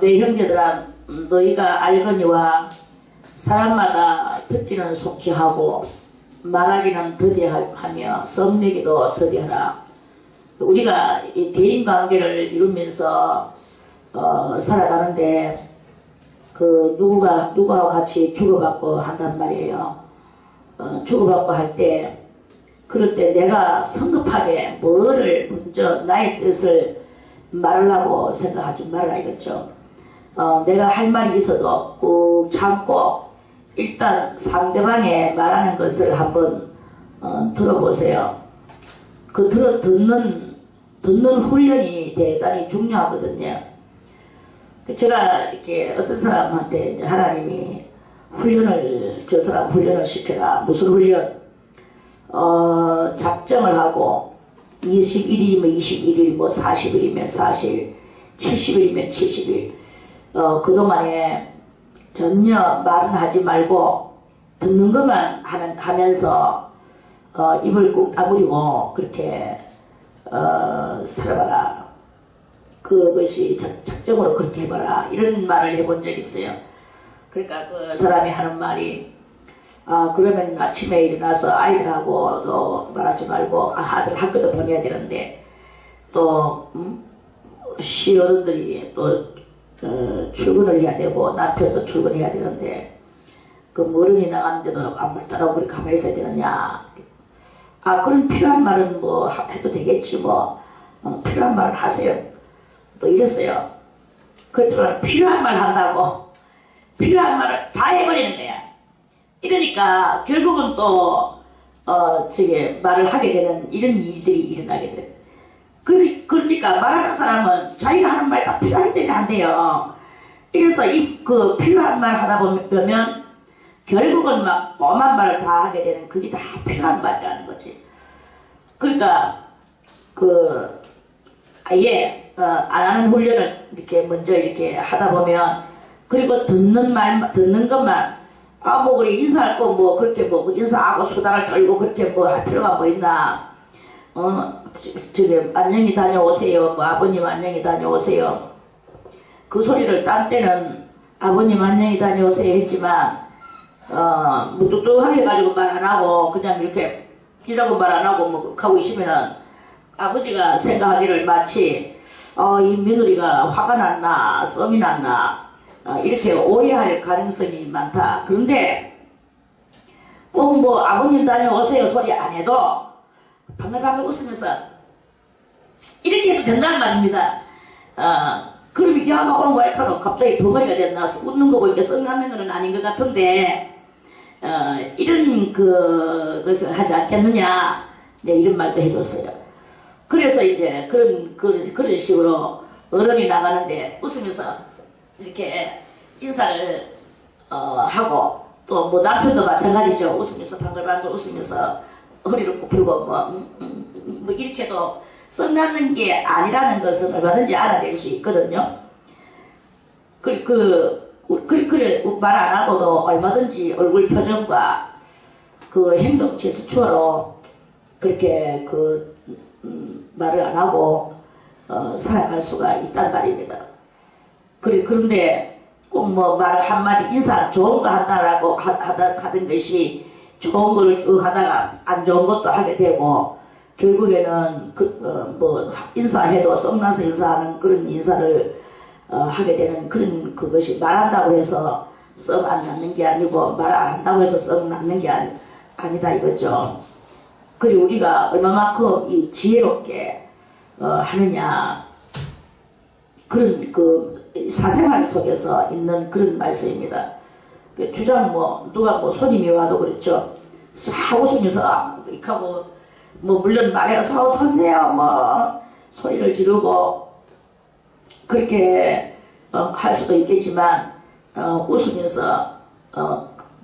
내 형제들아, 너희가 알거니와 사람마다 듣기는 속히 하고 말하기는 더디하며 썸내기도 더디하라. 우리가 이 대인관계를 이루면서 살아가는데 누구하고 같이 주고받고 한단 말이에요. 주고받고 할 때, 그럴 때 내가 성급하게 뭐를 먼저 나의 뜻을 말하려고 생각하지 말아야 겠죠. 내가 할 말이 있어도 꾹 참고 일단 상대방의 말하는 것을 한번 들어보세요. 그 듣는 훈련이 대단히 중요하거든요. 제가 이렇게 어떤 사람한테 이제 하나님이 저 사람 훈련을 시켜라. 무슨 훈련? 작정을 하고 21일이면 21일, 뭐 40일이면 40일, 70일이면 70일. 그동안에 전혀 말은 하지 말고 듣는 것만 하면서 입을 꾹 다물이고 그렇게 살아봐라. 그것이 작정으로 그렇게 해봐라. 이런 말을 해본 적이 있어요. 그러니까 그 사람이 하는 말이 그러면 아침에 일어나서 아이들하고 또 말하지 말고 아들 학교도 보내야 되는데 또 시어른들이 또 출근을 해야 되고 남편도 출근해야 되는데 그 어른이 나가는데도 아무 말 따라오고 우리 가만히 있어야 되느냐. 그럼 필요한 말은 뭐 해도 되겠지 뭐. 필요한 말을 하세요. 또 이랬어요. 그랬더니 필요한 말 한다고 필요한 말을 다 해버리는 거야. 이러니까 결국은 또 말을 하게 되는 이런 일들이 일어나게 돼. 그러니까 말하는 사람은 자기가 하는 말이 다 필요하기 때문에 안 돼요. 그래서 그 필요한 말 하다 보면 결국은 막 엄한 말을 다 하게 되는 그게 다 필요한 말이라는 거지. 그러니까 아예 안 하는 훈련을 이렇게 먼저 이렇게 하다 보면 그리고 듣는 것만 뭐 그래 인사할 거 뭐 그렇게 뭐 인사하고 수다를 떨고 그렇게 뭐 할 필요가 뭐 있나. 안녕히 다녀오세요. 뭐 아버님 안녕히 다녀오세요. 그 소리를 딴 때는 아버님 안녕히 다녀오세요 했지만 무뚝뚝하게 가지고 말 안 하고 그냥 이렇게 이라고 말 안 하고 뭐 하고 있으면은 아버지가 생각하기를 마치 이 며느리가 화가 났나 썸이 났나 이렇게 오해할 가능성이 많다. 그런데 꼭 뭐 아버님 다녀오세요 소리 안 해도 방글방글 웃으면서 이렇게 해도 된다는 말입니다. 그럼 야가 오늘 왜 이렇게 갑자기 덩어리가 됐나 웃는 거 보니까 썩나는 건 아닌 것 같은데 이런 것을 하지 않겠느냐 이런 말도 해줬어요. 그래서 이제 그런 식으로 어른이 나가는데 웃으면서 이렇게 인사를 하고 또 뭐 남편도 마찬가지죠. 웃으면서 방글방글 웃으면서 허리를 굽히고 뭐 이렇게도 썩나는 게 아니라는 것은 얼마든지 알아낼 수 있거든요. 그래 말 안 하고도 얼마든지 얼굴 표정과 그 행동 제스처로 그렇게 말을 안 하고 살아갈 수가 있단 말입니다. 그런데 꼭 뭐 말 한마디 인사 좋은 거 한다라고 하던 것이 좋은 거를 쭉 하다가 안 좋은 것도 하게 되고 결국에는 뭐 인사해도 썩나서 인사하는 그런 인사를 하게 되는 그것이 말한다고 해서 썩 안 낳는 게 아니고 말 안 한다고 해서 썩 낳는 게 아니다 이거죠. 그리고 우리가 얼마만큼 이 지혜롭게 하느냐 그런 사생활 속에서 있는 그런 말씀입니다. 주장 누가 손님이 와도 그렇죠. 싹 웃으면서 이렇게 하고 물론 말해서 서세요 소리를 지르고 그렇게 할 수도 있겠지만 웃으면서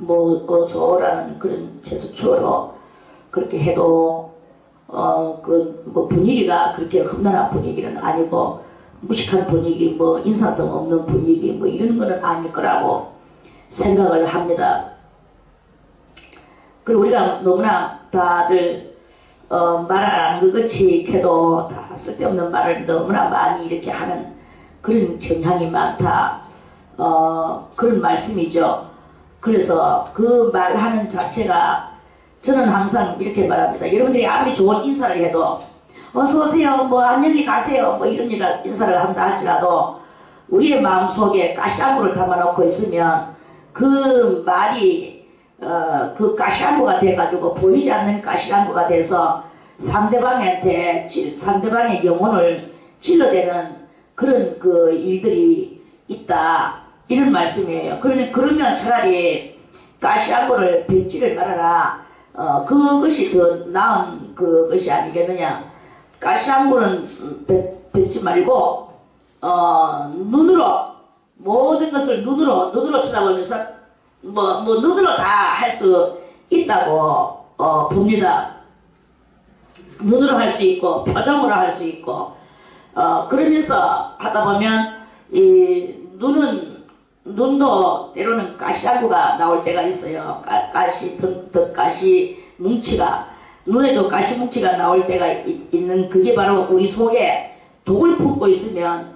어서라는 그런 제스처로 그렇게 해도 분위기가 그렇게 험난한 분위기는 아니고 무식한 분위기 인사성 없는 분위기 이런 거는 아닐 거라고 생각을 합니다. 그리고 우리가 너무나 다들 말 안 하는 것 같이 해도 다 쓸데없는 말을 너무나 많이 이렇게 하는 그런 경향이 많다. 그런 말씀이죠. 그래서 그 말하는 자체가 저는 항상 이렇게 말합니다. 여러분들이 아무리 좋은 인사를 해도 어서오세요, 뭐 안녕히 가세요, 뭐 이런 인사를 한다 할지라도 우리의 마음속에 가시안구를 담아놓고 있으면 그 말이 그 가시안구가 돼가지고 보이지 않는 가시안구가 돼서 상대방의 영혼을 찔러대는 그런 그 일들이 있다, 이런 말씀이에요. 그러면 차라리 가시안구를 뱉지를 말아라. 그것이 더 나은 그것이 아니겠느냐. 가시안구는 뱉지 말고 눈으로 모든 것을 눈으로 쳐다보면서 뭐 눈으로 다 할 수 있다고 봅니다. 눈으로 할 수 있고 표정으로 할 수 있고 그러면서 하다 보면 이 눈도 때로는 가시안구가 나올 때가 있어요. 가시 뭉치가, 눈에도 가시 뭉치가 나올 때가 있는, 그게 바로 우리 속에 독을 품고 있으면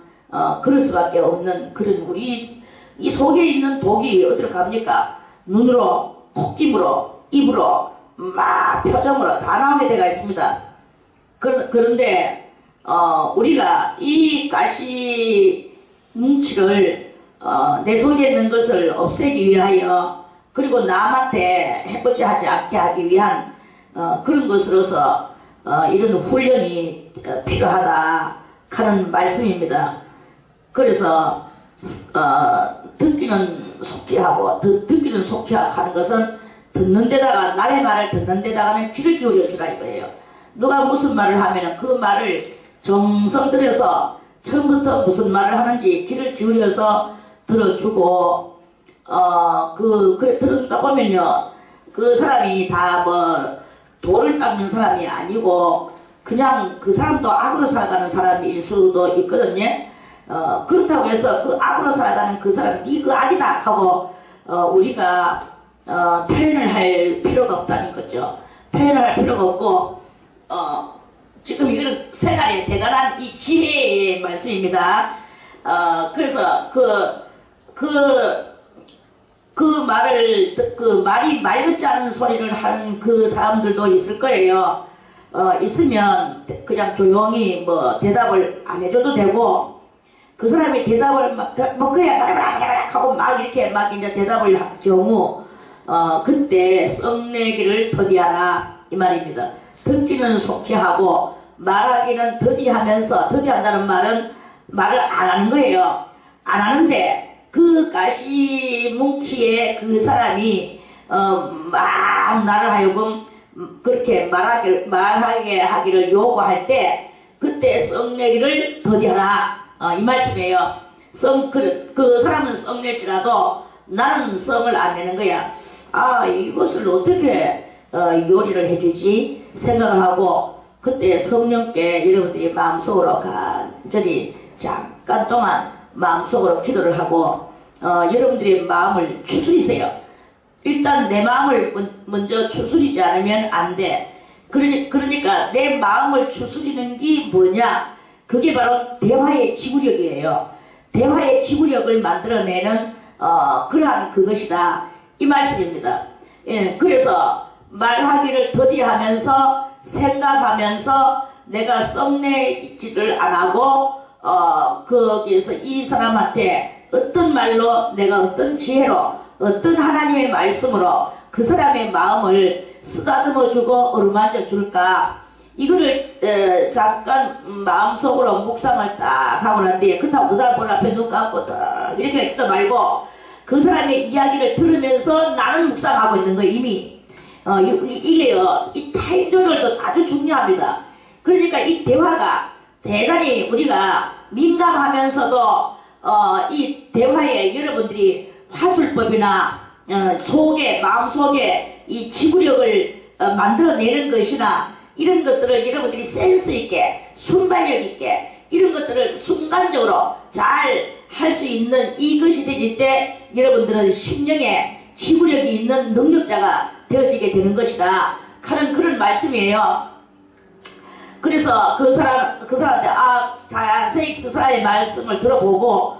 그럴 수밖에 없는 그런 우리 이 속에 있는 독이 어디로 갑니까? 눈으로, 콧김으로, 입으로, 막 표정으로 다 나오게 되어 있습니다. 그런데 우리가 이 가시 뭉치를 내 속에 있는 것을 없애기 위하여, 그리고 남한테 해코지 하지 않게 하기 위한 그런 것으로서 이런 훈련이 필요하다 하는 말씀입니다. 그래서 듣기는 속히 하고, 듣기는 속히 하는 것은 듣는 데다가, 남의 말을 듣는 데다가는 귀를 기울여 주라 이거예요. 누가 무슨 말을 하면 그 말을 정성 들여서 처음부터 무슨 말을 하는지 귀를 기울여서 들어주고, 그래 들어주다 보면요, 그 사람이 다 뭐 돌을 깎는 사람이 아니고 그냥 그 사람도 악으로 살아가는 사람일 수도 있거든요. 그렇다고 해서 그 악으로 살아가는 그 사람, 니 그 악이다 하고 우리가 표현을 할 필요가 없다는 거죠. 표현을 할 필요가 없고, 지금 이거는 생활의 대단한 이 지혜의 말씀입니다. 그래서 말이 말 같지 않은 소리를 하는 그 사람들도 있을 거예요. 있으면 그냥 조용히 뭐 대답을 안 해줘도 되고, 그 사람이 대답을 그야 하고 막 이렇게 막 이제 대답을 할 경우, 그때 썩내기를 더디하라 이 말입니다. 듣기는 속히 하고 말하기는 더디하면서, 더디한다는 말은 말을 안 하는 거예요. 안 하는데 그 가시뭉치에 그 사람이 막 나를 하여금 그렇게 말하게 하기를 요구할 때, 그때 썩내기를 더디하라 이 말씀이에요. 그 사람은 썩낼지라도 나는 성을 안 내는 거야. 이것을 어떻게 요리를 해주지 생각을 하고, 그때 성령께 여러분들이 마음속으로 간절히 잠깐 동안 마음속으로 기도를 하고, 여러분들이 마음을 추스리세요. 일단 내 마음을 먼저 추스리지 않으면 안 돼. 그러니까 내 마음을 추스리는 게 뭐냐? 그게 바로 대화의 지구력이에요. 대화의 지구력을 만들어내는 그러한 그것이다 이 말씀입니다. 예, 그래서 말하기를 더디하면서 생각하면서 내가 썩내지를 안 하고, 거기에서 이 사람한테 어떤 말로, 내가 어떤 지혜로, 어떤 하나님의 말씀으로 그 사람의 마음을 쓰다듬어 주고 어루만져 줄까, 이거를 잠깐 마음속으로 묵상을 딱 하고 난 뒤에, 그렇다고 그 사람 볼 앞에 눈 감고 딱 이렇게 있지도 말고 그 사람의 이야기를 들으면서 나는 묵상하고 있는 거예요. 이미 이게요, 이 타임 조절도 아주 중요합니다. 그러니까 이 대화가 대단히 우리가 민감하면서도 이 대화에 여러분들이 화술법이나 마음속에 이 지구력을 만들어내는 것이나 이런 것들을 여러분들이 센스 있게, 순발력 있게, 이런 것들을 순간적으로 잘 할 수 있는 이것이 되질 때 여러분들은 심령에 지구력이 있는 능력자가 되어지게 되는 것이다 하는 그런 말씀이에요. 그래서 그 사람한테 자세히 그 사람의 말씀을 들어보고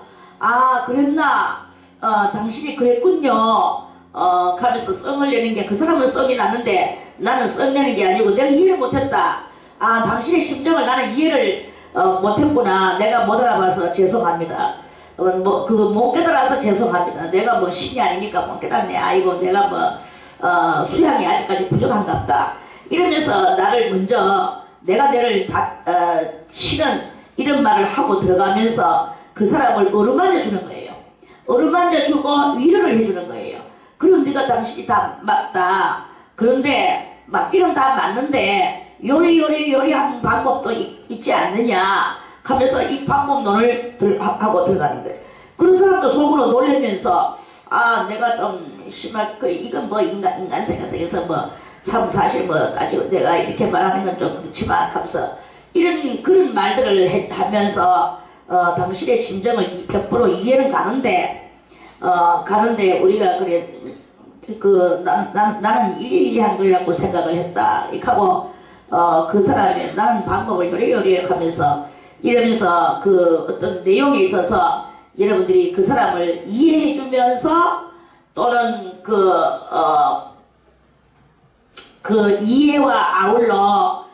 그랬나 당신이 그랬군요 하면서 썽을 내는 게 그 사람은 썽이 났는데 나는 썽 내는 게 아니고 내가 이해를 못했다. 당신의 심정을 나는 이해를 못했구나. 내가 못 알아봐서 죄송합니다. 못 깨달아서 죄송합니다. 내가 뭐 신이 아니니까 못 깨닫네. 아이고 내가 수양이 아직까지 부족한갑다. 이러면서 나를 먼저 내가 너를 치는 이런 말을 하고 들어가면서 그 사람을 어루만져 주는 거예요. 어루만져 주고 위로를 해주는 거예요. 그럼 네가 당신이 다 맞다. 그런데 맞기는 다 맞는데 요리한 방법도 있지 않느냐 하면서 이 방법론을 하고 들어가는 거예요. 그런 사람도 속으로 놀라면서 내가 좀 이건 인간 생각에서 참 사실 아직 내가 이렇게 말하는 건 좀 그렇지만 하면서 그런 말들을 하면서 당신의 심정을 100% 이해는 가는데 우리가 그래 나는 이리한 거라고 생각을 했다. 이렇게 하고 그 사람의 나는 방법을 요리요리 하면서 이러면서 그 어떤 내용에 있어서 여러분들이 그 사람을 이해해 주면서 또는 그 이해와 아울러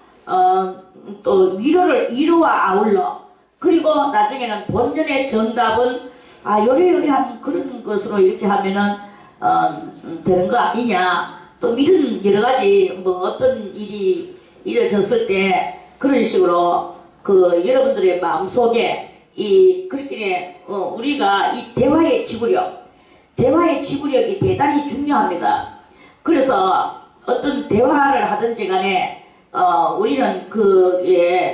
또 위로와 아울러 그리고 나중에는 본연의 정답은 요리요리한 그런 것으로 이렇게 하면은 되는 거 아니냐 또 이런 여러가지 어떤 일이 이루어졌을 때 그런 식으로 여러분들의 마음속에 그렇게 우리가 이 대화의 지구력이 대단히 중요합니다. 그래서 어떤 대화를 하든지 간에 우리는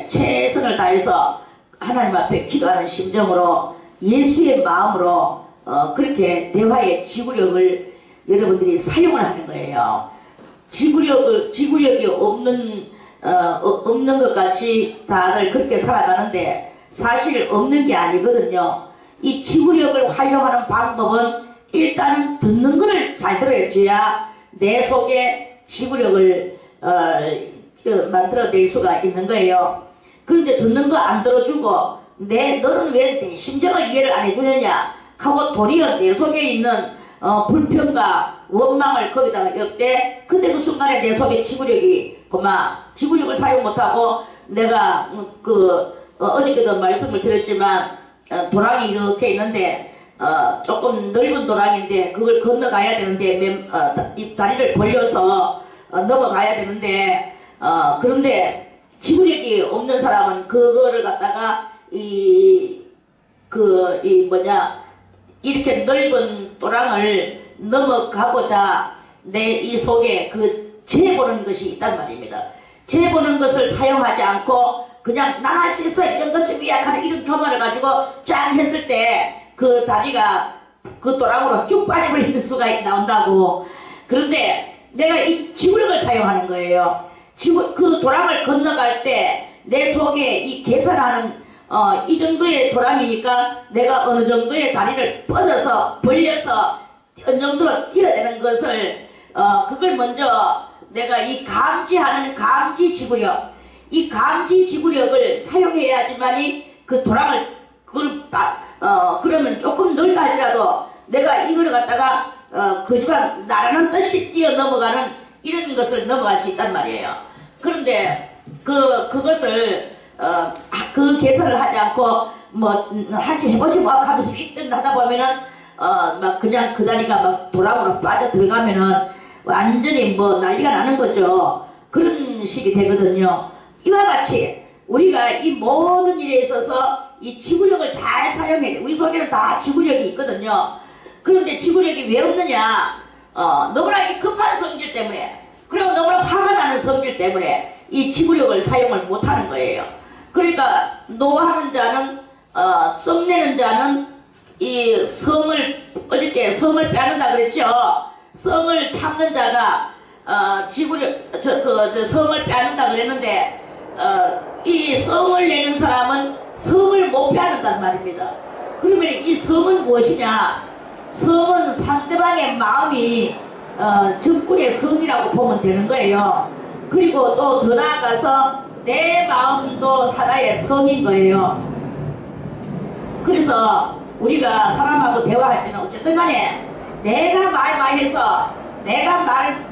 최선을 다해서 하나님 앞에 기도하는 심정으로 예수의 마음으로 그렇게 대화의 지구력을 여러분들이 사용을 하는 거예요. 지구력이 없는 것 같이 다들 그렇게 살아가는데 사실 없는 게 아니거든요. 이 지구력을 활용하는 방법은 일단은 듣는 것을 잘 들어줘야 내 속에 지구력을 만들어낼 수가 있는 거예요. 그런데 듣는 거 안 들어주고 너는 왜 내 심정을 이해를 안 해주느냐 하고 도리어 내 속에 있는 불평과 원망을 거기다가 엮대 그때 그 순간에 내 속에 지구력을 사용 못하고 내가 어저께도 말씀을 드렸지만 도랑이 이렇게 있는데 조금 넓은 도랑인데 그걸 건너가야 되는데 다리를 벌려서 넘어가야 되는데 그런데 지구력이 없는 사람은 그거를 갖다가 이렇게 넓은 도랑을 넘어가고자 내 이 속에 재보는 것이 있단 말입니다. 재보는 것을 사용하지 않고 그냥 난 할 수 있어 이 정도쯤이야 하는 이런 교만을 가지고 쫙 했을 때 그 다리가 그 도랑으로 쭉 빠져버리는 수가 나온다고. 그런데 내가 이 지구력을 사용하는 거예요. 그 도랑을 건너갈 때 내 속에 이 계산하는 이 정도의 도랑이니까 내가 어느 정도의 다리를 벌려서 어느 정도로 뛰어야 되는 것을 그걸 먼저 내가 이 감지하는 감지 지구력 이 감지 지구력을 사용해야지만이 그 도랑을 그러면 조금 넓다 할지라도 내가 이걸 갖다가 그지만 나라는 뜻이 뛰어 넘어가는 이런 것을 넘어갈 수 있단 말이에요. 그런데 그것을 그 계산을 하지 않고 해보지 하면서 휙 하다 보면은 막 그냥 그 다리가 막 도랑으로 빠져 들어가면은 완전히 난리가 나는 거죠. 그런 식이 되거든요. 이와 같이 우리가 이 모든 일에 있어서 이 지구력을 잘 사용해야 돼. 우리 속에는 다 지구력이 있거든요. 그런데 지구력이 왜 없느냐? 너무나 이 급한 성질 때문에 그리고 너무나 화가 나는 성질 때문에 이 지구력을 사용을 못하는 거예요. 그러니까 노하는 자는 썩내는 자는 이 어저께 성을 빼앗는다 그랬죠. 성을 참는 자가 성을 빼앗는다 그랬는데 이 성을 내는 사람은 성을 못 빼앗는단 말입니다. 그러면 이 성은 무엇이냐? 성은 상대방의 마음이 적군의 성이라고 보면 되는 거예요. 그리고 또 더 나아가서 내 마음도 하나의 성인 거예요. 그래서 우리가 사람하고 대화할 때는 어쨌든 간에 내가 말 많이 해서 내가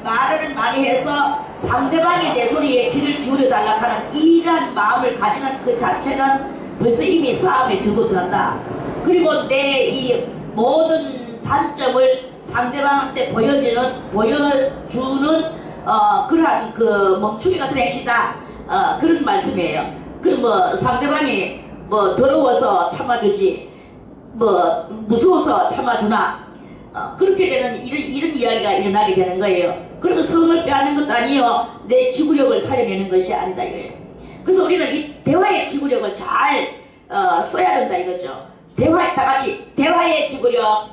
말을 많이 해서 상대방이 내 소리에 귀를 기울여 달라 하는 이런 마음을 가지는 그 자체는 벌써 이미 싸움에 접어들었다. 그리고 내 이 모든 단점을 상대방한테 보여주는 그러한 그 멍충이 같은 행시다. 그런 말씀이에요. 그럼 뭐 상대방이 뭐 더러워서 참아주지 뭐 무서워서 참아주나 그렇게 되는 이런 이야기가 일어나게 되는 거예요. 그러면 성을 빼앗는 것도 아니요 내 지구력을 살려내는 것이 아니다 이거예요. 그래서 우리는 이 대화의 지구력을 잘 써야 된다 이거죠. 다 같이 대화의 지구력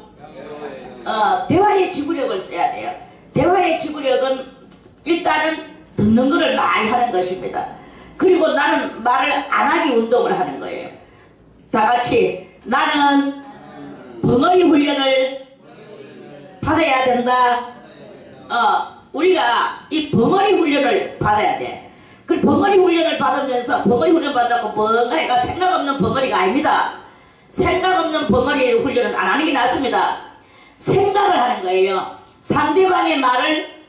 대화의 지구력을 써야 돼요. 대화의 지구력은 일단은 듣는 것을 많이 하는 것입니다. 그리고 나는 말을 안 하기 운동을 하는 거예요. 다 같이 나는 벙어리 훈련을 받아야 된다. 우리가 이 벙어리 훈련을 받아야 돼. 그 벙어리 훈련을 받으면서 벙어리 훈련 받았고 벙어리가 생각 없는 벙어리가 아닙니다. 생각 없는 벙어리 훈련은 안 하는 게 낫습니다. 생각을 하는 거예요. 상대방의 말을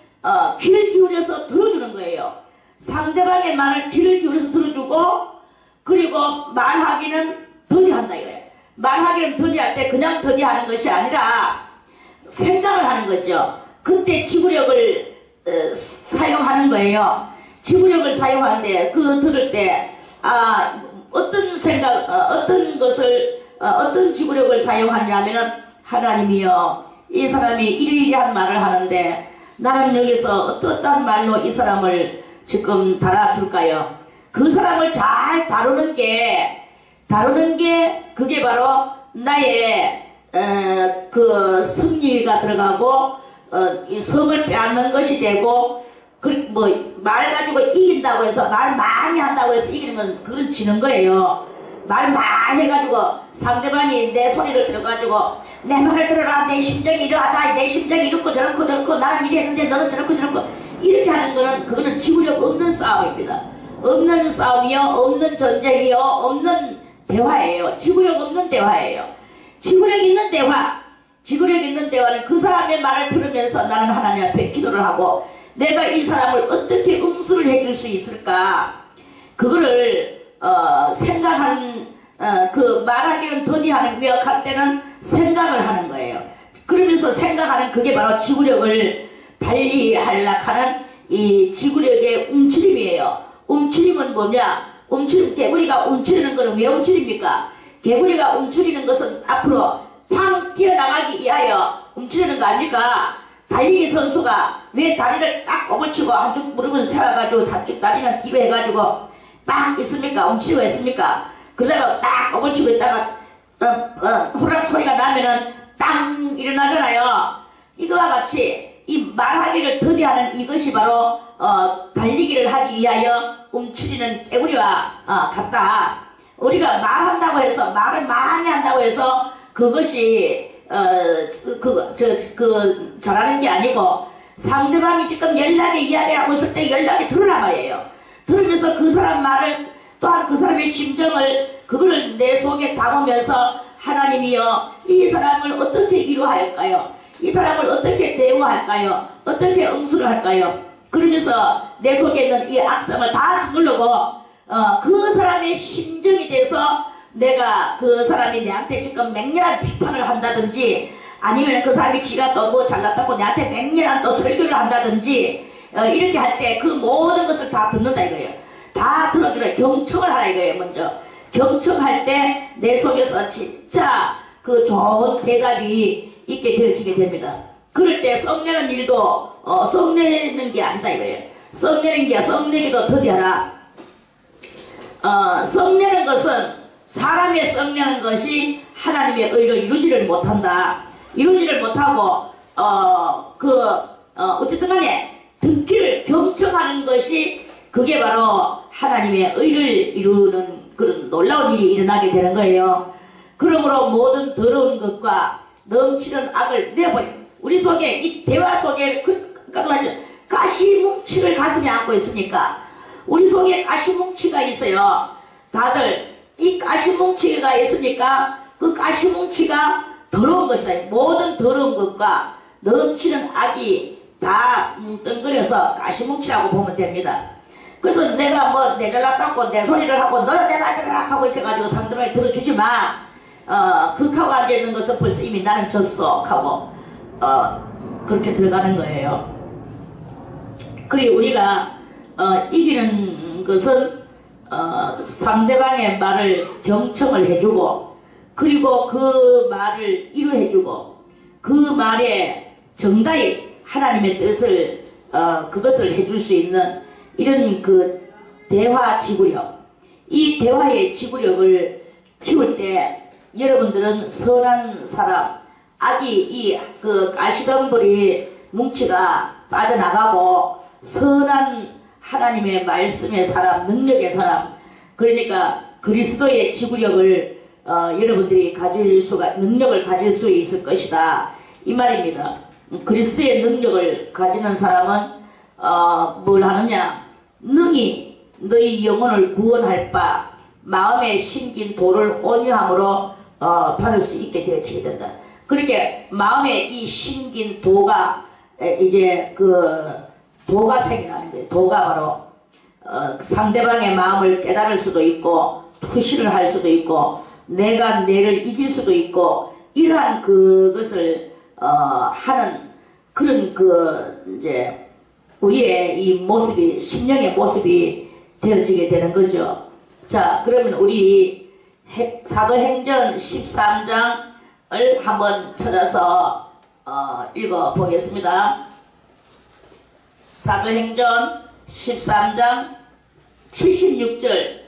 귀를 기울여서 들어주는 거예요. 상대방의 말을 귀를 기울여서 들어주고 그리고 말하기는 더디한다 이거예요. 말하기는 더디할 때 그냥 더디하는 것이 아니라 생각을 하는 거죠. 그때 지구력을 사용하는 거예요. 지구력을 사용하는데 그 들을 때 어떤 생각 어떤 지구력을 사용하냐면은 하나님이여 이 사람이 이리이리한 말을 하는데 나는 여기서 어떠한 말로 이 사람을 지금 달아줄까요? 그 사람을 잘 다루는 게 그게 바로 나의 그 승리가 들어가고 이 성을 빼앗는 것이 되고 말 가지고 이긴다고 해서 말 많이 한다고 해서 이기는 건 그건 지는 거예요. 말 많이 해가지고 상대방이 내 소리를 들어가지고 내 말을 들어라 내 심정이 이러하다 내 심정이 이렇고 저렇고 나는 이래 했는데 너는 저렇고 이렇게 하는 거는 그거는 지구력 없는 싸움입니다. 없는 싸움이요 없는 전쟁이요 없는 대화예요. 지구력 없는 대화예요. 지구력 있는 대화는 그 사람의 말을 들으면서 나는 하나님 앞에 기도를 하고 내가 이 사람을 어떻게 응수를 해줄 수 있을까 그거를 생각하는 그 말하기는 더디하는 미역할 때는 생각을 하는 거예요. 그러면서 생각하는 그게 바로 지구력을 발휘하려고 하는 이 지구력의 움츠림이에요. 움츠림은 뭐냐? 개구리가 움츠리는 것은 왜 움츠립니까? 개구리가 움츠리는 것은 앞으로 팡 뛰어나가기 위하여 움츠리는 거 아닙니까? 달리기 선수가 왜 다리를 딱 엎어치고 한쪽 무릎을 세워가지고 한쪽 다리는 뒤로 해가지고 빵 있습니까? 움츠리고 있습니까? 그러다가 딱 엎어치고 있다가 호락 소리가 나면은 빵 일어나잖아요. 이거와 같이 이 말하기를 더디하는 이것이 바로 달리기를 하기 위하여 움츠리는 개구리와 같다. 우리가 말한다고 해서 말을 많이 한다고 해서 그것이 잘하는 게 아니고 상대방이 지금 연락에 이야기하고 있을 때 연락이 들으란 말이에요. 들으면서 그 사람 말을 또한 그 사람의 심정을 그거를 내 속에 담으면서 하나님이여 이 사람을 어떻게 위로할까요? 이 사람을 어떻게 대우할까요? 어떻게 응수를 할까요? 그러면서 내 속에 있는 이 악성을 다 짓누르고 그 사람의 심정이 돼서 내가 그 사람이 내한테 지금 맹렬한 비판을 한다든지 아니면 그 사람이 지가 또 뭐 잘났다고 내한테 맹렬한 또 설교를 한다든지 이렇게 할 때 그 모든 것을 다 듣는다 이거예요. 다 들어주라. 경청을 하라 이거예요. 먼저 경청할 때 내 속에서 진짜 그 좋은 대답이 있게 되어지게 됩니다. 그럴 때 썩내는 일도 썩내는 게 아니다 이거예요. 썩내기도 더디하라. 썩내는 것은 사람의 썩내는 것이 하나님의 의를 이루지를 못한다. 이루지를 못하고 어쨌든 간에 듣기를 경청하는 것이 그게 바로 하나님의 의를 이루는 그런 놀라운 일이 일어나게 되는 거예요. 그러므로 모든 더러운 것과 넘치는 악을 내버려. 우리 속에 이 대화 속에 가시뭉치를 가슴에 안고 있으니까 우리 속에 가시뭉치가 있어요. 다들 이 가시뭉치가 있으니까 그 가시뭉치가 더러운 것이다. 모든 더러운 것과 넘치는 악이 다 덩그려서 가시뭉치라고 보면 됩니다. 그래서 내가 뭐 내잘락 갖고 내 소리를 하고 너는 내잘락 하고 이렇게 가지고 상대방이 들어주지만 극하고 앉아있는 것은 벌써 이미 나는 졌어 하고 그렇게 들어가는 거예요. 그리고 우리가 이기는 것은 상대방의 말을 경청을 해주고 그리고 그 말을 이루해주고 그 말에 정당히 하나님의 뜻을 그것을 해줄 수 있는 이런 그 대화 지구력, 이 대화의 지구력을 키울 때 여러분들은 선한 사람, 악이 이 그 가시덤불이 뭉치가 빠져나가고 선한 하나님의 말씀의 사람, 능력의 사람, 그러니까 그리스도의 지구력을 여러분들이 능력을 가질 수 있을 것이다. 이 말입니다. 그리스도의 능력을 가지는 사람은 뭘 하느냐? 능히 너희 영혼을 구원할 바 마음에 심긴 도를 온유함으로 받을 수 있게 되어지게 된다. 그렇게 마음에 이 심긴 도가 이제 그 도가 생겨나는 거예요. 도가 바로 상대방의 마음을 깨달을 수도 있고 투시를 할 수도 있고 내가 내를 이길 수도 있고 이러한 그것을 하는 그런 그 이제 우리의 이 모습이 심령의 모습이 되어지게 되는 거죠. 자, 그러면 우리 사도행전 13장을 한번 찾아서 읽어 보겠습니다. 사도행전 13장 76절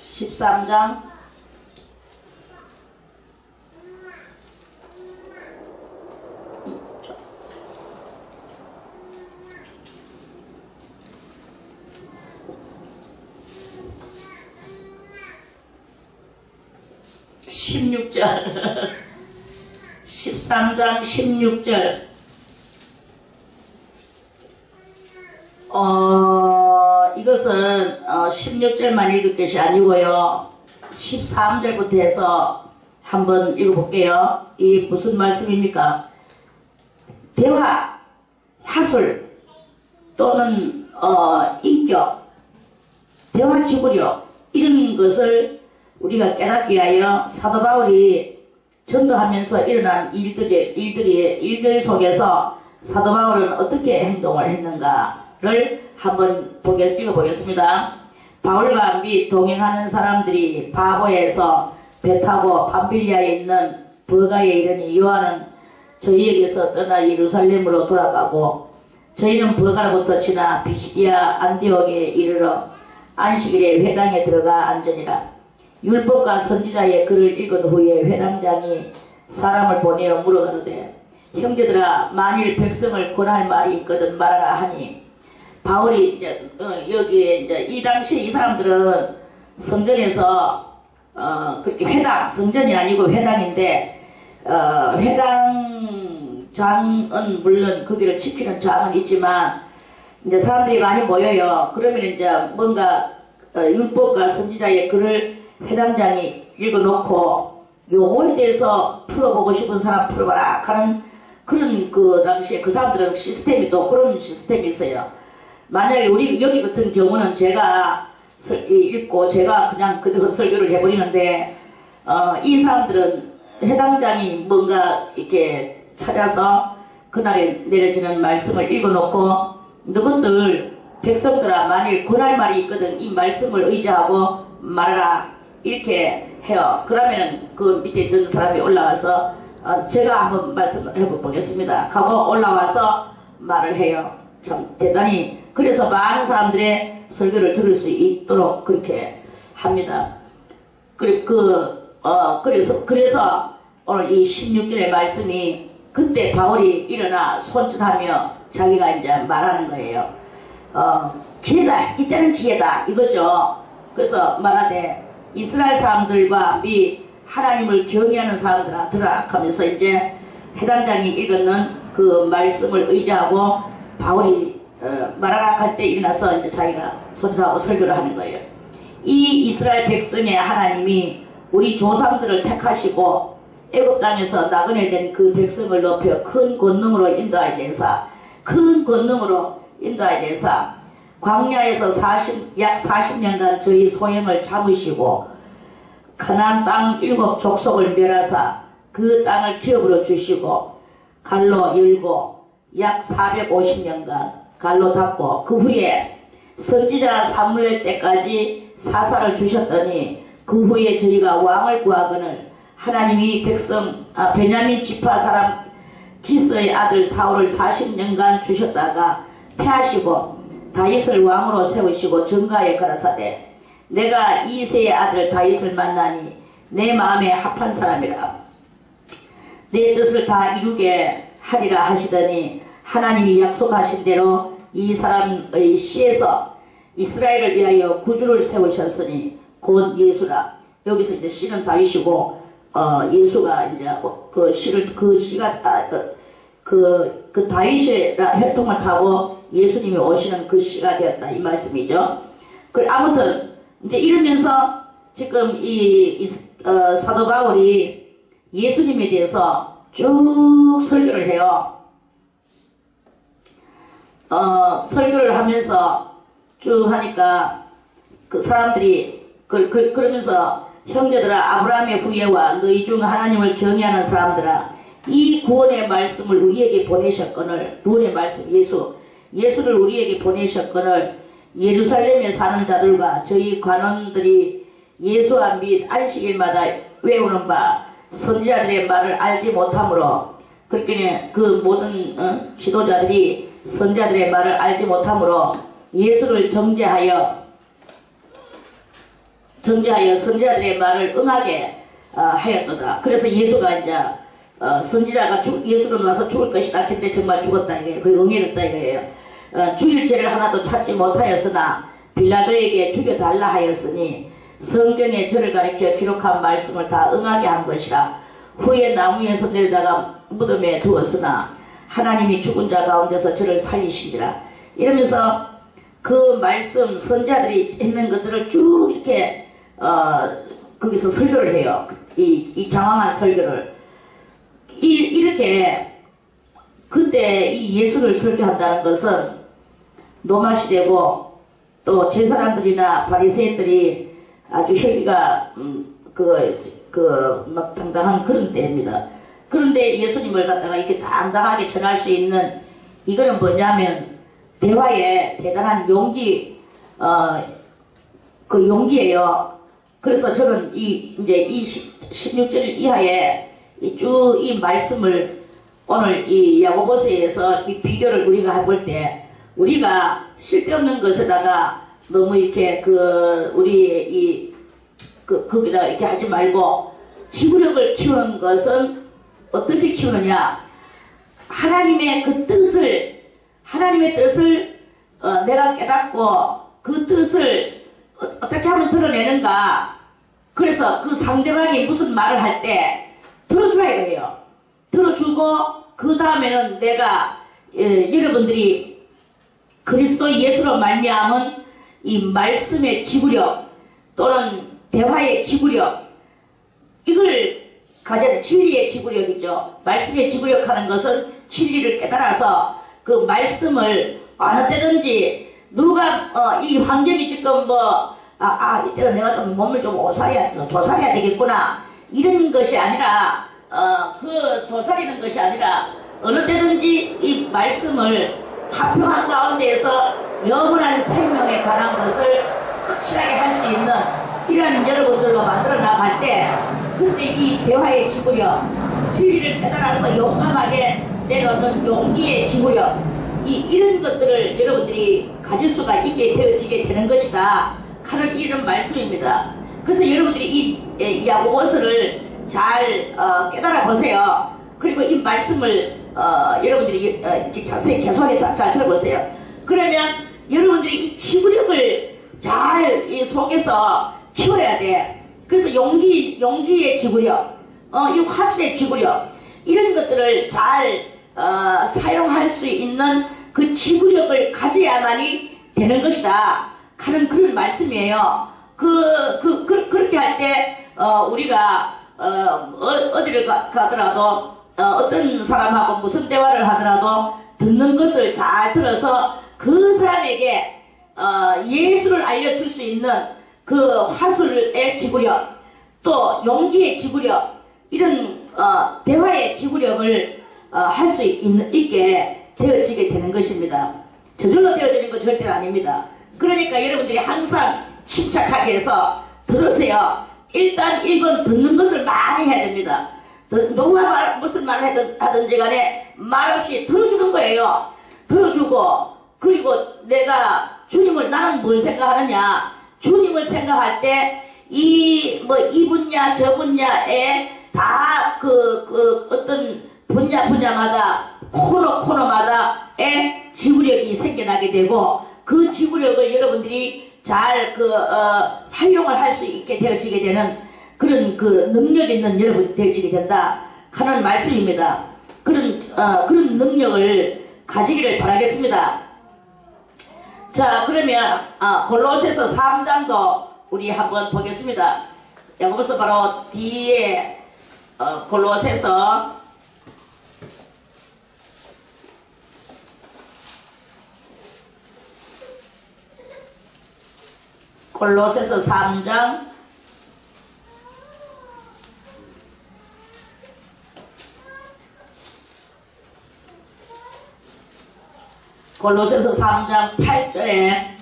13장 16절 13장 16절 이것은 16절만 읽을 것이 아니고요 13절부터 해서 한번 읽어볼게요. 이 무슨 말씀입니까? 대화, 화술 또는 인격, 대화 지구력 이런 것을 우리가 깨닫기 위하여 사도 바울이 전도하면서 일어난 일들 속에서 사도 바울은 어떻게 행동을 했는가를 한번 읽어보겠습니다. 바울과 및 동행하는 사람들이 바보에서 배 타고 밤빌리아에 있는 버가에 이르니 요한은 저희에게서 떠나 예루살렘으로 돌아가고 저희는 버가로부터 지나 비시디아 안디옥에 이르러 안식일에 회당에 들어가 앉으니라. 율법과 선지자의 글을 읽은 후에 회당장이 사람을 보내어 물어가는데 형제들아 만일 백성을 권할 말이 있거든 말하라 하니 바울이 이제 여기에 이제 이 당시에 이 사람들은 성전에서 그렇게 회당 성전이 아니고 회당인데 회당장은 물론 거기를 지키는 장은 있지만 이제 사람들이 많이 모여요. 그러면 이제 뭔가 율법과 선지자의 글을 회당장이 읽어놓고 요거에 대해서 풀어보고 싶은 사람 풀어봐라 하는 그런 그 당시에 그 사람들은 시스템이 또 그런 시스템이 있어요. 만약에 우리 여기 같은 경우는 제가 읽고 제가 그냥 그대로 설교를 해버리는데 이 사람들은 회당장이 뭔가 이렇게 찾아서 그날에 내려지는 말씀을 읽어놓고 너희들 백성들아 만일 권할 말이 있거든 이 말씀을 의지하고 말하라 이렇게 해요. 그러면 그 밑에 있는 사람이 올라와서 제가 한번 말씀을 해보겠습니다 하고 올라와서 말을 해요. 참 대단히 그래서 많은 사람들의 설교를 들을 수 있도록 그렇게 합니다. 그래서 오늘 이 16절의 말씀이 그때 바울이 일어나 손짓하며 자기가 이제 말하는 거예요. 기회다, 이때는 기회다 이거죠. 그래서 말하되 이스라엘 사람들과 미 하나님을 경외하는 사람들아 하면서 이제 해당장이 읽었는 그 말씀을 의지하고 바울이 마라락 할 때 일어나서 이제 자기가 소집하고 설교를 하는 거예요. 이 이스라엘 백성의 하나님이 우리 조상들을 택하시고 애굽 땅에서 나그네 된 그 백성을 높여 큰 권능으로 인도하여 내사, 큰 권능으로 인도하여 내사, 광야에서 약 40년간 저희 소행을 참으시고 가나안 땅 7 족속을 멸하사 그 땅을 기업으로 주시고 갈로 열고 약 450년간 갈로 닫고 그 후에 선지자 사무엘 때까지 사사를 주셨더니 그 후에 저희가 왕을 구하거늘 하나님이 베냐민 지파 사람 기스의 아들 사울을 40년간 주셨다가 패하시고 다윗을 왕으로 세우시고 정가에 가라사대 내가 이새의 아들 다윗을 만나니 내 마음에 합한 사람이라 내 뜻을 다 이루게 하리라 하시더니 하나님이 약속하신 대로 이 사람의 씨에서 이스라엘을 위하여 구주를 세우셨으니 곧 예수라. 여기서 이제 씨는 다윗이고 예수가 이제 그 다윗의 혈통을 타고 예수님이 오시는 그 씨가 되었다 이 말씀이죠. 아무튼 이제 이러면서 지금 사도 바울이 예수님에 대해서 쭉 설교를 해요. 설교를 하면서 쭉 하니까 그 사람들이 그러면서 형제들아 아브라함의 후예와 너희 중 하나님을 경외하는 사람들아 이 구원의 말씀을 우리에게 보내셨거늘 구원의 말씀 예수를 우리에게 보내셨거늘 예루살렘에 사는 자들과 저희 관원들이 예수와 및 안식일마다 외우는 바 선지자들의 말을 알지 못하므로 그렇게 그 모든 지도자들이 선지자들의 말을 알지 못하므로 예수를 정죄하여 선지자들의 말을 응하게 하였도다. 그래서 예수가 이제 선지자가 예수를 와서 죽을 것이다 했는데 정말 죽었다 이거예요. 그리고 응해졌다 이거예요. 죽일 죄를 하나도 찾지 못하였으나 빌라도에게 죽여달라 하였으니 성경에 저를 가리켜 기록한 말씀을 다 응하게 한 것이라. 후에 나무에서 내려다가 무덤에 두었으나 하나님이 죽은 자 가운데서 저를 살리시니라. 이러면서 그 말씀 선지자들이 했는 것들을 쭉 이렇게 거기서 설교를 해요. 이 장황한 설교를 이렇게 그때 이 예수를 설교한다는 것은 로마 시대고 또 제사장들이나 바리새인들이 아주 혈기가 막 당당한 그런 때입니다. 그런데 예수님을 갖다가 이렇게 당당하게 전할 수 있는 이거는 뭐냐면 대화에 대단한 용기, 그 용기예요. 그래서 저는 이제 16절 이하에 쭉 이 말씀을 오늘 이 야고보서에서 이 비교를 우리가 해볼 때 우리가 쓸데없는 것에다가 너무 이렇게 거기다 이렇게 하지 말고 지구력을 키우는 것은 어떻게 키우느냐? 하나님의 뜻을 내가 깨닫고 그 뜻을 어떻게 하면 드러내는가? 그래서 그 상대방이 무슨 말을 할 때 들어줘야 해요. 들어주고 그 다음에는 내가 여러분들이 그리스도 예수로 말미암은 이 말씀의 지구력 또는 대화의 지구력 이걸 가져야 돼. 진리의 지구력이죠. 말씀의 지구력 하는 것은 진리를 깨달아서 그 말씀을 어느 때든지 누가 이 환경이 지금 이때는 내가 좀 몸을 좀 도살해야 되겠구나 이런 것이 아니라 그 도살이는 것이 아니라 어느 때든지 이 말씀을 화평한 가운데에서 영원한 생명에 관한 것을 확실하게 할 수 있는 이러한 여러분들로 만들어 나갈 때 그때 이 대화의 지구력 진리를 깨달아서 용감하게 내려오는 용기의 지구력 이런 것들을 여러분들이 가질 수가 있게 되어지게 되는 것이다 하는 이런 말씀입니다. 그래서 여러분들이 이 야고보서를 잘 깨달아 보세요. 그리고 이 말씀을 여러분들이 자세히 계속해서 잘 들어보세요. 그러면 여러분들이 이 지구력을 잘 이 속에서 키워야 돼. 그래서 용기의 지구력, 이 화술의 지구력, 이런 것들을 잘 사용할 수 있는 그 지구력을 가져야만이 되는 것이다 하는 그런 말씀이에요. 그렇게 할 때 우리가 어디를 가더라도 어떤 사람하고 무슨 대화를 하더라도 듣는 것을 잘 들어서 그 사람에게 예수를 알려줄 수 있는 그 화술의 지구력, 또 용기의 지구력, 이런 대화의 지구력을 할 수 있게 되어지게 되는 것입니다. 저절로 되어지는 거 절대로 아닙니다. 그러니까 여러분들이 항상 침착하게 해서 들으세요. 일단 1번 듣는 것을 많이 해야 됩니다. 누가 무슨 말을 하든지 간에 말없이 들어주는 거예요. 들어주고, 그리고 내가 나는 뭘 생각하느냐, 주님을 생각할 때 이 분야 저 분야에 다 어떤 분야마다 코너마다의 지구력이 생겨나게 되고, 그 지구력을 여러분들이 잘 활용을 할 수 있게 되어지게 되는 그런 능력 있는 여러분이 되어지게 된다 하는 말씀입니다. 그런 능력을 가지기를 바라겠습니다. 자, 그러면 골로새서 3장도 우리 한번 보겠습니다. 야고보서 바로 뒤에 골로새서 3장 8절에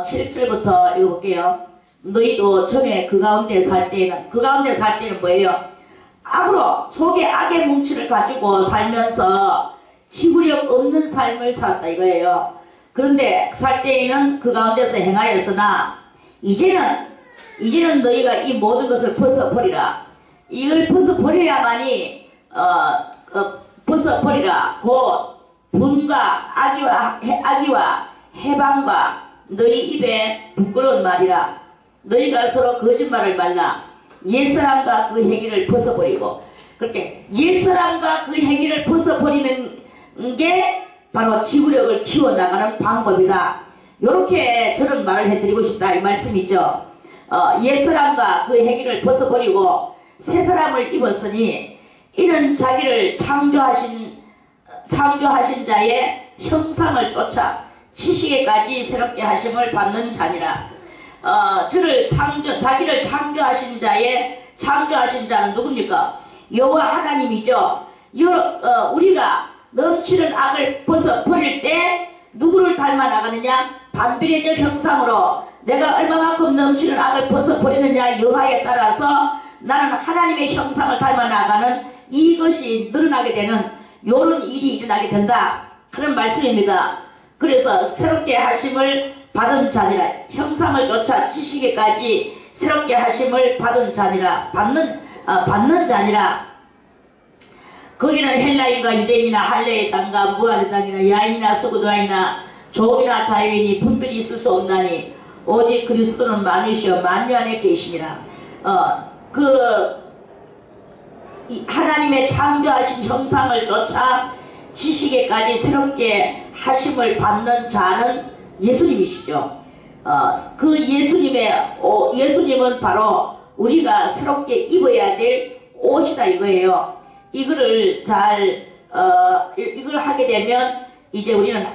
7절부터 읽을게요. 너희도 전에 그 가운데 살 때는 뭐예요? 악으로 속에 악의 뭉치를 가지고 살면서 지구력 없는 삶을 살았다 이거예요. 그런데 살 때에는 그 가운데서 행하였으나 이제는 너희가 이 모든 것을 벗어버리라. 이걸 벗어버려야만이 벗어버리라. 곧 분과 악의와 해방과 너희 입에 부끄러운 말이라. 너희가 서로 거짓말을 말라. 옛사람과 그 행위를 벗어버리고, 그렇게 옛사람과 그 행위를 벗어버리는 게 바로 지구력을 키워나가는 방법이다. 이렇게 저는 말을 해드리고 싶다 이 말씀이죠. 옛사람과 그 행위를 벗어버리고 새 사람을 입었으니 이는 자기를 창조하신 자의 형상을 쫓아 지식에까지 새롭게 하심을 받는 자니라. 자기를 창조하신 자는 누굽니까? 여호와 하나님이죠. 우리가 넘치는 악을 벗어버릴 때 누구를 닮아 나가느냐? 반비례적 형상으로 내가 얼마만큼 넘치는 악을 벗어버리느냐 여하에 따라서 나는 하나님의 형상을 닮아 나가는 이것이 늘어나게 되는 이런 일이 일어나게 된다 그런 말씀입니다. 그래서 새롭게 하심을 받은 자니라. 형상을 쫓아 지식에까지 새롭게 하심을 받은 자니라. 받는 자니라. 거기는 헬라인과 유대인이나 할례의 땅과 무할의 땅이나 야인이나 수구도아이나 종이나 자유인이 분별이 있을 수 없나니 오직 그리스도는 만유시여 만유 안에 계시니라. 하나님의 창조하신 형상을 쫓아 지식에까지 새롭게 하심을 받는 자는 예수님이시죠. 그 예수님은 바로 우리가 새롭게 입어야 될 옷이다 이거예요. 이걸 하게 되면 이제 우리는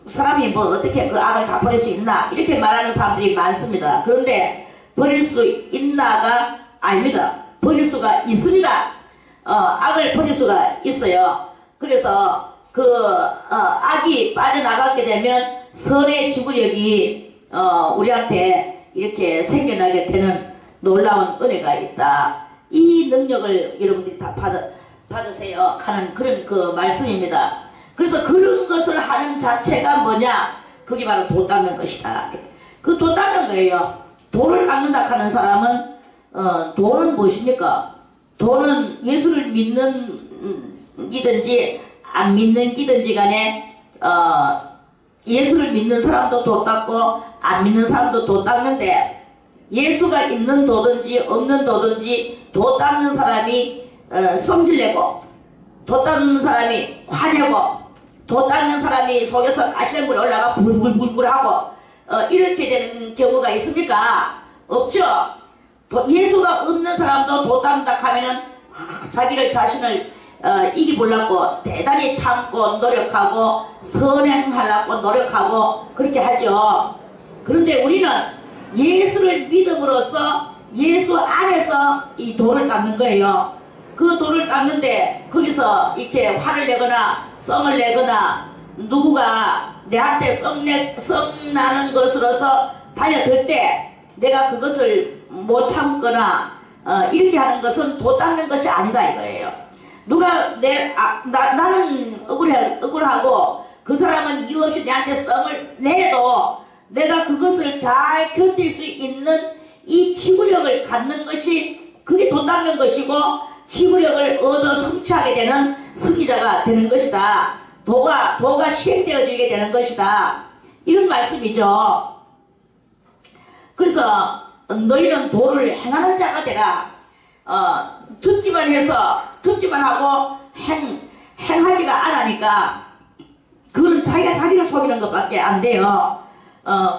사람이 어떻게 그 악을 다 버릴 수 있나 이렇게 말하는 사람들이 많습니다. 그런데 버릴 수 있나가 아닙니다. 버릴 수가 있습니다. 악을 버릴 수가 있어요. 그래서 악이 빠져나가게 되면 선의 지구력이 우리한테 이렇게 생겨나게 되는 놀라운 은혜가 있다. 이 능력을 여러분들이 다 받으세요 하는 그런 말씀입니다. 그래서 그런 것을 하는 자체가 뭐냐? 그게 바로 도 닦는 것이다. 그 도 닦는 거예요. 도를 닦는다 하는 사람은 도는 무엇입니까? 도는 예수를 믿는 이든지 안 믿는 끼든지 간에 예수를 믿는 사람도 도 닦고 안 믿는 사람도 도 닦는데 예수가 있는 도든지 없는 도든지 도 닦는 사람이 성질내고 도 닦는 사람이 화내고 도 닦는 사람이 속에서 가시물이 올라가 불불불불하고 이렇게 되는 경우가 있습니까? 없죠? 예수가 없는 사람도 도 닦는다 하면은 자기를 자신을 이기보려고 대단히 참고 노력하고 선행하려고 노력하고 그렇게 하죠. 그런데 우리는 예수를 믿음으로써 예수 안에서 이 도를 닦는 거예요. 그 도를 닦는데 거기서 이렇게 화를 내거나 썽을 내거나 누구가 내한테 썽나는 것으로서 달려들 때 내가 그것을 못 참거나 이렇게 하는 것은 도 닦는 것이 아니다 이거예요. 누가 나는 억울하고 그 사람은 이유 없이 내한테 썽을 내도 내가 그것을 잘 견딜 수 있는 이 지구력을 갖는 것이 그게 도 닦는 것이고 지구력을 얻어 성취하게 되는 승리자가 되는 것이다. 도가 시행되어지게 되는 것이다. 이런 말씀이죠. 그래서 너희는 도를 행하는 자가 되라. 듣기만 하고 행하지가 않으니까 그거는 자기가 자기를 속이는 것밖에 안 돼요.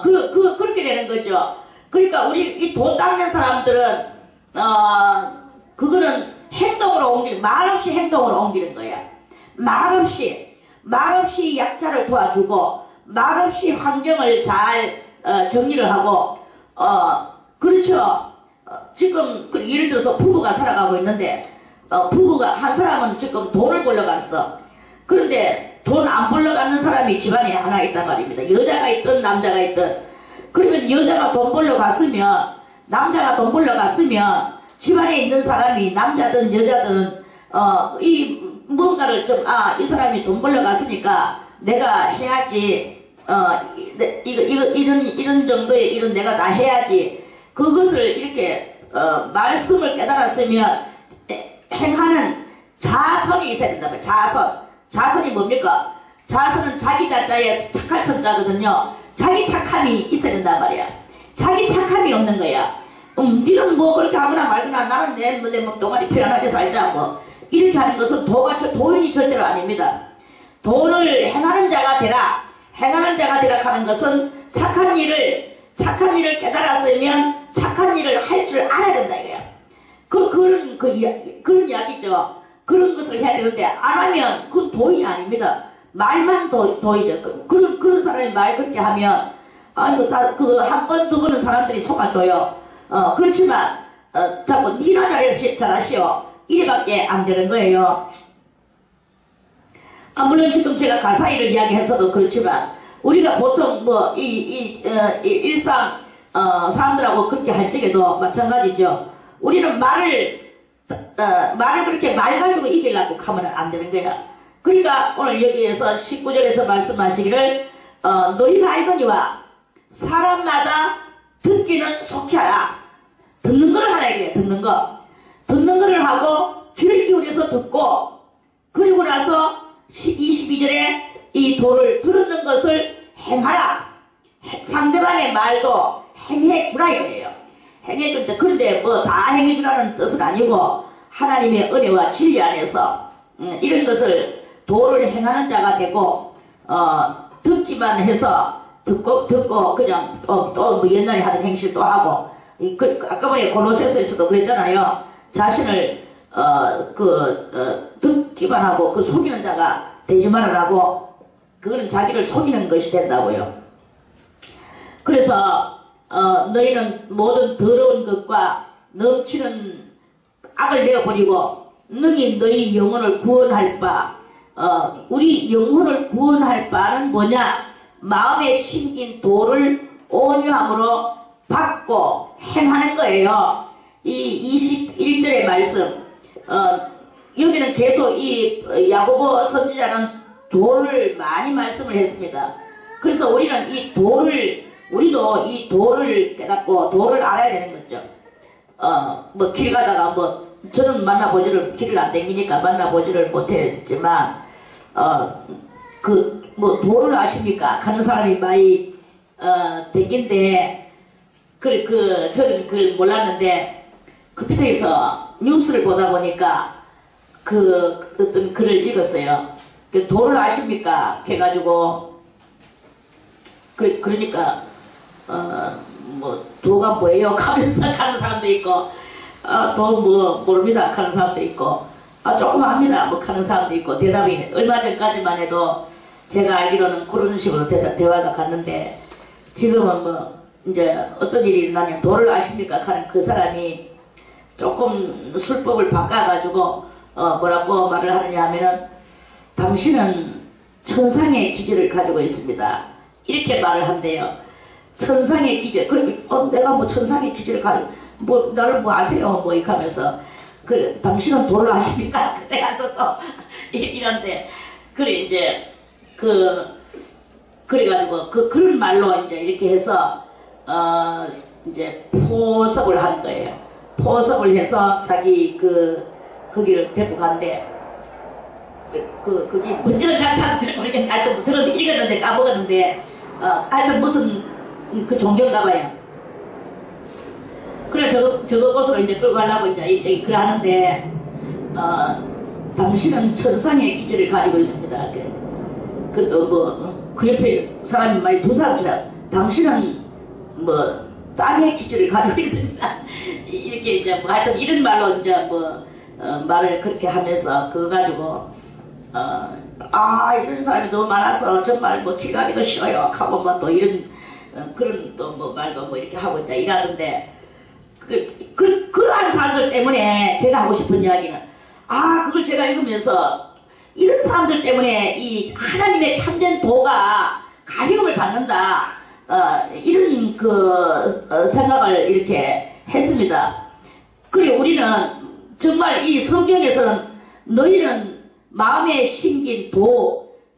그렇게 되는 거죠. 그러니까 우리 이 도 닦는 사람들은 그거는 행동으로 말없이 행동으로 옮기는 거야. 말없이 약자를 도와주고 말없이 환경을 잘 정리를 하고 그렇죠. 지금 예를 들어서 부부가 살아가고 있는데 부부가 한 사람은 지금 돈을 벌러 갔어. 그런데 돈 안 벌러 가는 사람이 집안에 하나 있단 말입니다. 여자가 있든 남자가 있든. 그러면 여자가 돈 벌러 갔으면 남자가 돈 벌러 갔으면 집안에 있는 사람이 남자든 여자든 이 뭔가를 좀 이 사람이 돈 벌러 갔으니까 내가 해야지. 이런 정도의 일은 내가 다 해야지. 그것을 이렇게 말씀을 깨달았으면 행하는 자선이 있어야 된다 말이야. 자선이 뭡니까? 자선은 자기 자자에 착할 선자거든요. 자기 착함이 있어야 된단 말이야. 자기 착함이 없는 거야. 니는 뭐 그렇게 하거나 말거나 나는 내 동안이 편안하게 살자 뭐 이렇게 하는 것은 도인이 절대로 아닙니다. 도를 행하는 자가 되라. 행하는 자가 되라 하는 것은 착한 일을 깨달았으면 착한 일을 할 줄 알아야 된다 이거야. 그런 이야기죠. 그런 것을 해야 되는데 안 하면 그건 도인이 아닙니다. 말만 도이죠. 그런 사람이 말 그렇게 하면 한 번 두 번은 사람들이 속아줘요. 그렇지만 자꾸 니나 잘하시오 이래밖에 안 되는 거예요. 물론 지금 제가 가사일을 이야기해서도 그렇지만 우리가 보통 일상 사람들하고 그렇게 할 적에도 마찬가지죠. 우리는 말을 그렇게 말 가지고 이기려고 하면 안 되는 거야. 그러니까 오늘 여기에서 19절에서 말씀하시기를 너희가 알거니와 사람마다 듣기는 속히하라. 듣는 거를 하라 이거예요. 듣는 거를 하고 귀를 기울여서 듣고 그리고 나서 22절에 이 도를 들었는 것을 행하라. 상대방의 말도 행해주라 이거예요. 행해줄 때 그런데 뭐 다 행해주라는 뜻은 아니고 하나님의 은혜와 진리 안에서 이런 것을 도를 행하는 자가 되고 듣기만 해서 듣고 그냥 또 뭐 옛날에 하던 행실 또 하고 아까 전에 골로새서에서도 그랬잖아요. 자신을 듣기만 하고 그 속이는 자가 되지 말으라고. 그거는 자기를 속이는 것이 된다고요. 그래서 너희는 모든 더러운 것과 넘치는 악을 내어버리고 능히 너희 영혼을 구원할 바. 우리 영혼을 구원할 바는 뭐냐? 마음에 심긴 도를 온유함으로 받고 행하는 거예요. 이 21절의 말씀. 여기는 계속 이 야고보 선지자는 도를 많이 말씀을 했습니다. 그래서 우리는 우리도 이 도를 깨닫고 도를 알아야 되는 거죠. 뭐 길 가다가 저는 길을 안 댕기니까 만나보지를 못했지만 뭐 도를 아십니까? 가는 사람이 많이 되긴데 저는 그걸 몰랐는데 컴퓨터에서 뉴스를 보다 보니까 어떤 글을 읽었어요. 도를 아십니까? 해가지고 그러니까 뭐 도가 뭐예요? 하면서 가는 사람도 있고 도 뭐 모릅니다 하는 사람도 있고 조금 압니다 뭐 하는 사람도 있고 대답이 얼마 전까지만 해도 제가 알기로는 그런 식으로 대화가 갔는데 지금은 뭐 이제 어떤 일이 일어나면 도를 아십니까? 하는 그 사람이 조금 술법을 바꿔가지고 뭐라고 말을 하느냐 하면은 당신은 천상의 기질을 가지고 있습니다. 이렇게 말을 한대요. 천상의 기질. 그러면 내가 뭐 천상의 기질을 가지고 뭐 나를 뭐 아세요? 뭐 이렇게 하면서 당신은 도를 아십니까? 그때 가서 또 이런데 그래 이제 그래가지고 그런 말로 이제 이렇게 해서 이제 포섭을 한 거예요. 포섭을 해서 자기 거기를 데리고 간대. 그게 뭔지는 잘 모르겠는데 하여튼 뭐 들었는데 읽었는데 까먹었는데 하여튼 무슨 그 종교인가 봐요. 그래 저거 곳으로 이제 끌고 가려고 이제 글 하는데 당신은 천상의 기질을 가지고 있습니다. 그 옆에 사람이 많이 두 사람이라 당신은 뭐 땅의 기질을 가지고 있습니다. 이렇게 이제 뭐 하여튼 이런 말로 이제 뭐 말을 그렇게 하면서 그거 가지고 이런 사람이 너무 많아서 정말 뭐 길 가기도 싫어요 하고 뭐 또 이런 그런 또 뭐 말도 뭐 이렇게 하고 이제 일하는데 그러한 사람들 때문에 제가 하고 싶은 이야기는 그걸 제가 읽으면서 이런 사람들 때문에 이 하나님의 참된 도가 가려움을 받는다 이런 생각을 이렇게 했습니다. 그리고 우리는 정말 이 성경에서는 너희는 마음에 심긴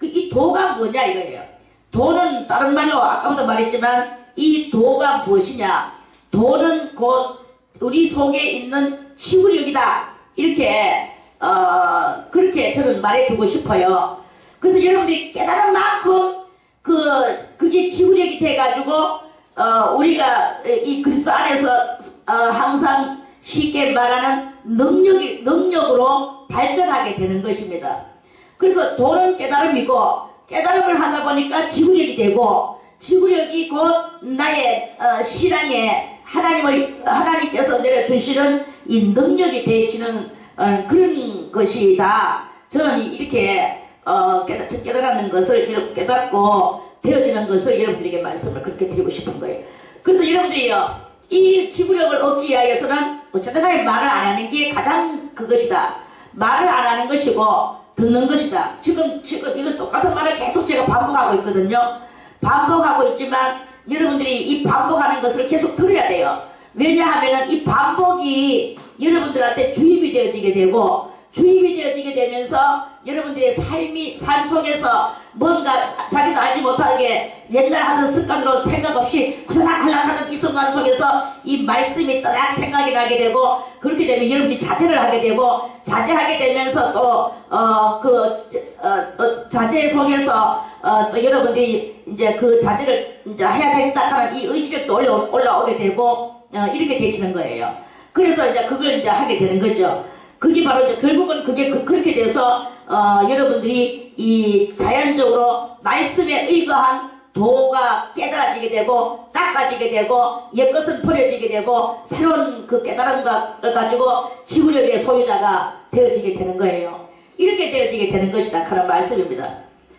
이 도가 뭐냐 이거예요. 도는 다른 말로 아까부터 말했지만 이 도가 무엇이냐. 도는 곧 우리 속에 있는 지구력이다. 이렇게 그렇게 저는 말해주고 싶어요. 그래서 여러분들이 깨달은 만큼 그게 지구력이 돼가지고 우리가 이 그리스도 안에서 항상 쉽게 말하는 능력으로 발전하게 되는 것입니다. 그래서 도는 깨달음이고 깨달음을 하다 보니까 지구력이 되고 지구력이 곧 나의 신앙에 하나님께서 내려주시는 이 능력이 되시는 그런 것이다. 저는 이렇게 깨달았는 것을 깨닫고 되어지는 것을 여러분들에게 말씀을 그렇게 드리고 싶은 거예요. 그래서 여러분들이요 이 지구력을 얻기 위해서는 어쨌든 간에 말을 안 하는 게 가장 그것이다. 말을 안 하는 것이고 듣는 것이다. 지금 이거 똑같은 말을 계속 제가 반복하고 있거든요. 반복하고 있지만 여러분들이 이 반복하는 것을 계속 들어야 돼요. 왜냐하면 이 반복이 여러분들한테 주입이 되어지게 되고 주입이 되어지게 되면서 여러분들의 삶 속에서 뭔가 자기도 알지 못하게 옛날 하던 습관으로 생각 없이 흘락하는 이 순간 속에서 이 말씀이 딱 생각이 나게 되고 그렇게 되면 여러분들이 자제를 하게 되고 자제하게 되면서 또 자제 속에서 또 여러분들이 이제 그 자제를 이제 해야 되겠다 하는 이 의지력도 올라오게 되고 이렇게 되시는 거예요. 그래서 이제 그걸 이제 하게 되는 거죠. 그게 바로 이제 결국은 그렇게 돼서 여러분들이 이 자연적으로 말씀에 의거한 도가 깨달아지게 되고 닦아지게 되고 옛것은 버려지게 되고 새로운 그 깨달음을 가지고 지구력의 소유자가 되어지게 되는 거예요. 이렇게 되어지게 되는 것이다 하는 말씀입니다.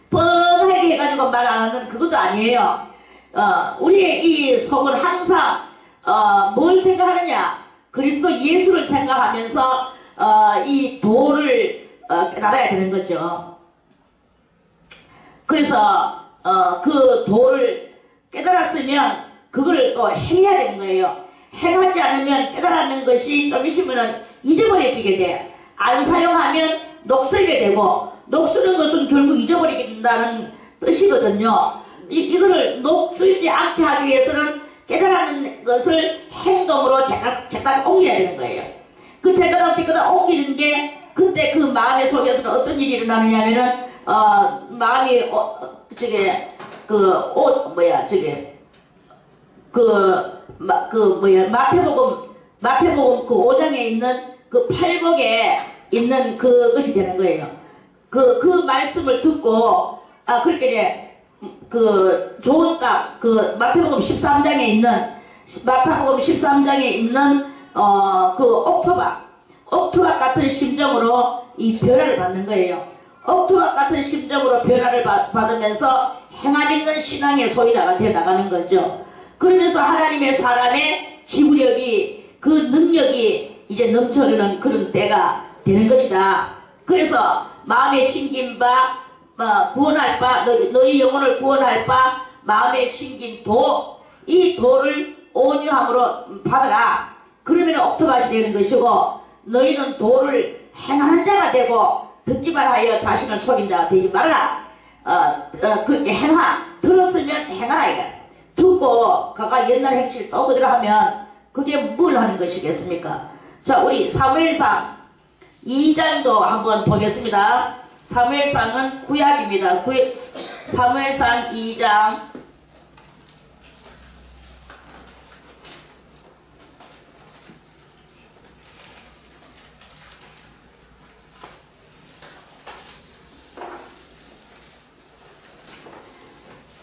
뻔하게 해가지고 말 안 하는 그것도 아니에요. 우리의 이 속은 항상 뭘 생각하느냐? 그리스도 예수를 생각하면서 이 도를 깨달아야 되는 거죠. 그래서 그 도를 깨달았으면 그걸 또 행해야 되는 거예요. 행하지 않으면 깨달았는 것이 좀 있으면 잊어버려지게 돼. 안 사용하면 녹슬게 되고 녹슬는 것은 결국 잊어버리게 된다는 뜻이거든요. 이거를 녹슬지 않게 하기 위해서는 깨달았는 것을 행동으로 제가 옮겨야 되는 거예요. 그 제가 옮기는 게 그때 그 마음의 속에서는 어떤 일이 일어나느냐 하면은 마음이 저게 그 옷 뭐야 저게 마태복음 그 5장에 있는 그 팔복에 있는 그것이 되는 거예요. 그 말씀을 듣고 그렇게 그 좋은 값 그 마태복음 13장에 있는 그 옥토박 같은 심정으로 이 변화를 받는 거예요. 옥토박 같은 심정으로 변화를 받으면서 행함 있는 신앙의 소유자가 되어 나가는 거죠. 그러면서 하나님의 사람의 지구력이 그 능력이 이제 넘쳐흐르는 그런 때가 되는 것이다. 그래서 마음에 심긴 바 구원할 바 너희 영혼을 구원할 바 마음에 심긴 이 도를 온유함으로 받아라. 그러면 옥토밭이 되는 것이고 너희는 도를 행하는 자가 되고 듣기만 하여 자신을 속인 자가 되지 말아라. 그렇게 들었으면 행하라 이게. 듣고 그가 옛날 행실 또 그대로 하면 그게 뭘 하는 것이겠습니까? 자, 우리 사무엘상 2장도 한번 보겠습니다. 사무엘상은 구약입니다. 사무엘상 2장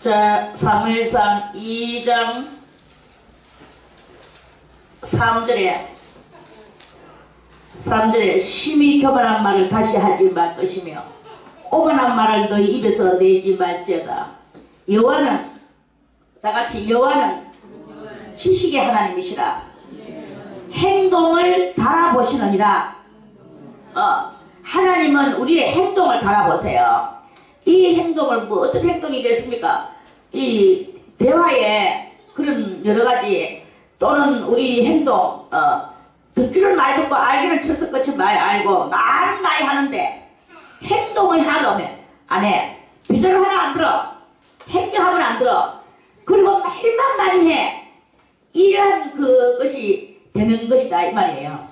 자, 사무엘상 2장 3절에 심히 교만한 말을 다시 하지 말 것이며 오만한 말을 너희 입에서 내지 말지어다. 여호와는 다같이 여호와는 지식의 하나님이시라. 행동을 달아보시느니라. 하나님은 우리의 행동을 달아보세요. 이 행동을 어떤 행동이겠습니까? 이 대화에 그런 여러가지 또는 우리 행동 듣기는 많이 듣고 알기는 철석같이 많이 알고 말은 많이 하는데 행동을 하려면 안 해. 비전을 하나 안 들어. 행정하면 안 들어. 그리고 말만 많이 해. 이런 그것이 되는 것이다 이 말이에요.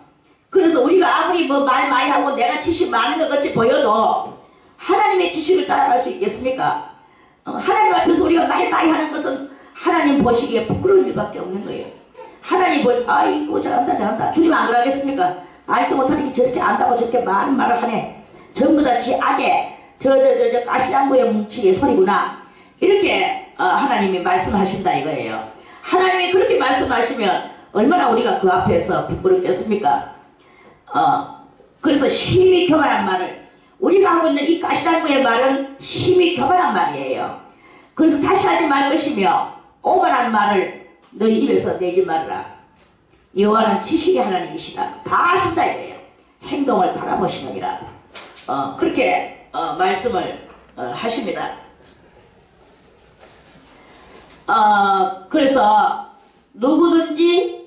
그래서 우리가 아무리 말 많이 하고 내가 지식 많은 것 같이 보여도 하나님의 지식을 따라갈 수 있겠습니까? 하나님 앞에서 우리가 말 많이 하는 것은 하나님 보시기에 부끄러운 일밖에 없는 거예요. 하나님 아이고 잘한다 주님 안 그러겠습니까? 알도 못하니까 저렇게 안다고 저렇게 많은 말을 하네. 전부 다 지 악에 저 가시나무의 뭉치의 소리구나. 이렇게 하나님이 말씀하신다 이거예요. 하나님이 그렇게 말씀하시면 얼마나 우리가 그 앞에서 부끄럽겠습니까? 그래서 심히 교만한 말을 우리가 하고 있는 이 가시나무의 말은 심히 교만한 말이에요. 그래서 다시 하지 말 것이며 오만한 말을 너희 입에서 내지 말아라. 여호와는 지식의 하나님이시다. 다 아신다 이거예요. 행동을 달아보시느니라. 그렇게 말씀을 하십니다. 그래서 누구든지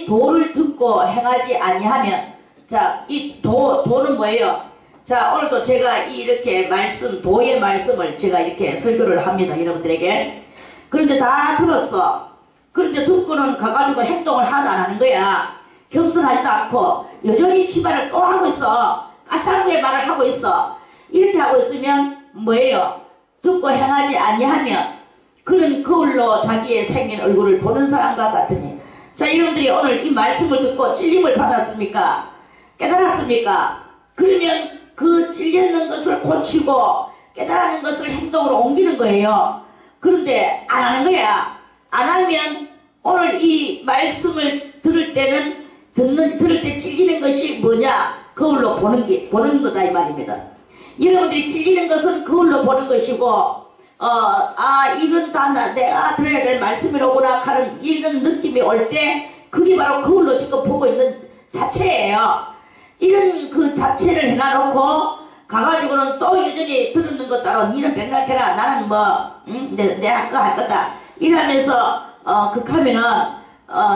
도를 듣고 행하지 아니하면 자, 이 도는 뭐예요? 자, 오늘도 제가 이렇게 도의 말씀을 제가 이렇게 설교를 합니다. 여러분들에게. 그런데 다 들었어. 그런데 듣고는 가가지고 행동을 하나도 안 하는 거야. 겸손하지도 않고 여전히 집안을 또 하고 있어. 가시나무의 말을 하고 있어. 이렇게 하고 있으면 뭐예요? 듣고 행하지 아니하면 그는 거울로 자기의 생긴 얼굴을 보는 사람과 같으니. 자, 여러분들이 오늘 이 말씀을 듣고 찔림을 받았습니까? 깨달았습니까? 그러면 그 찔렸는 것을 고치고 깨달은 것을 행동으로 옮기는 거예요. 그런데 안 하는 거야. 안 하면 오늘 이 말씀을 들을 때는 들을 때 찔리는 것이 뭐냐? 거울로 보는 거다 이 말입니다. 여러분들이 찔리는 것은 거울로 보는 것이고 이건 다 내가 들어야 될 말씀이로구나 하는 이런 느낌이 올 때 그게 바로 거울로 지금 보고 있는 자체예요. 이런 그 자체를 해놔놓고 가가지고는 또 여전히 들었는 것 따로 니는 맨날 해라 나는 내가 할 거다 이러면서 극하면은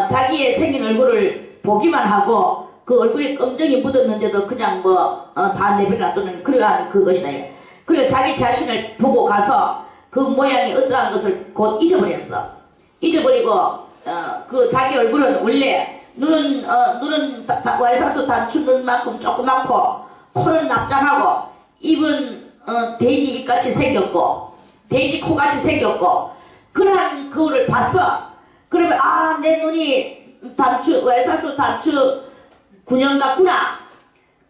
자기의 생긴 얼굴을 보기만 하고 그 얼굴에 검정이 묻었는데도 그냥 다 내버려두는 그러한 그것이다. 그리고 자기 자신을 보고 가서 그 모양이 어떠한 것을 곧 잊어버렸어. 잊어버리고 그 자기 얼굴은 원래 눈은 와이사수 단추 눈만큼 조그맣고 코는 납작하고 입은 돼지 입같이 생겼고 돼지 코같이 생겼고 그러한 거울을 봤어. 그러면 아, 내 눈이 외사수 단추 군형 같구나.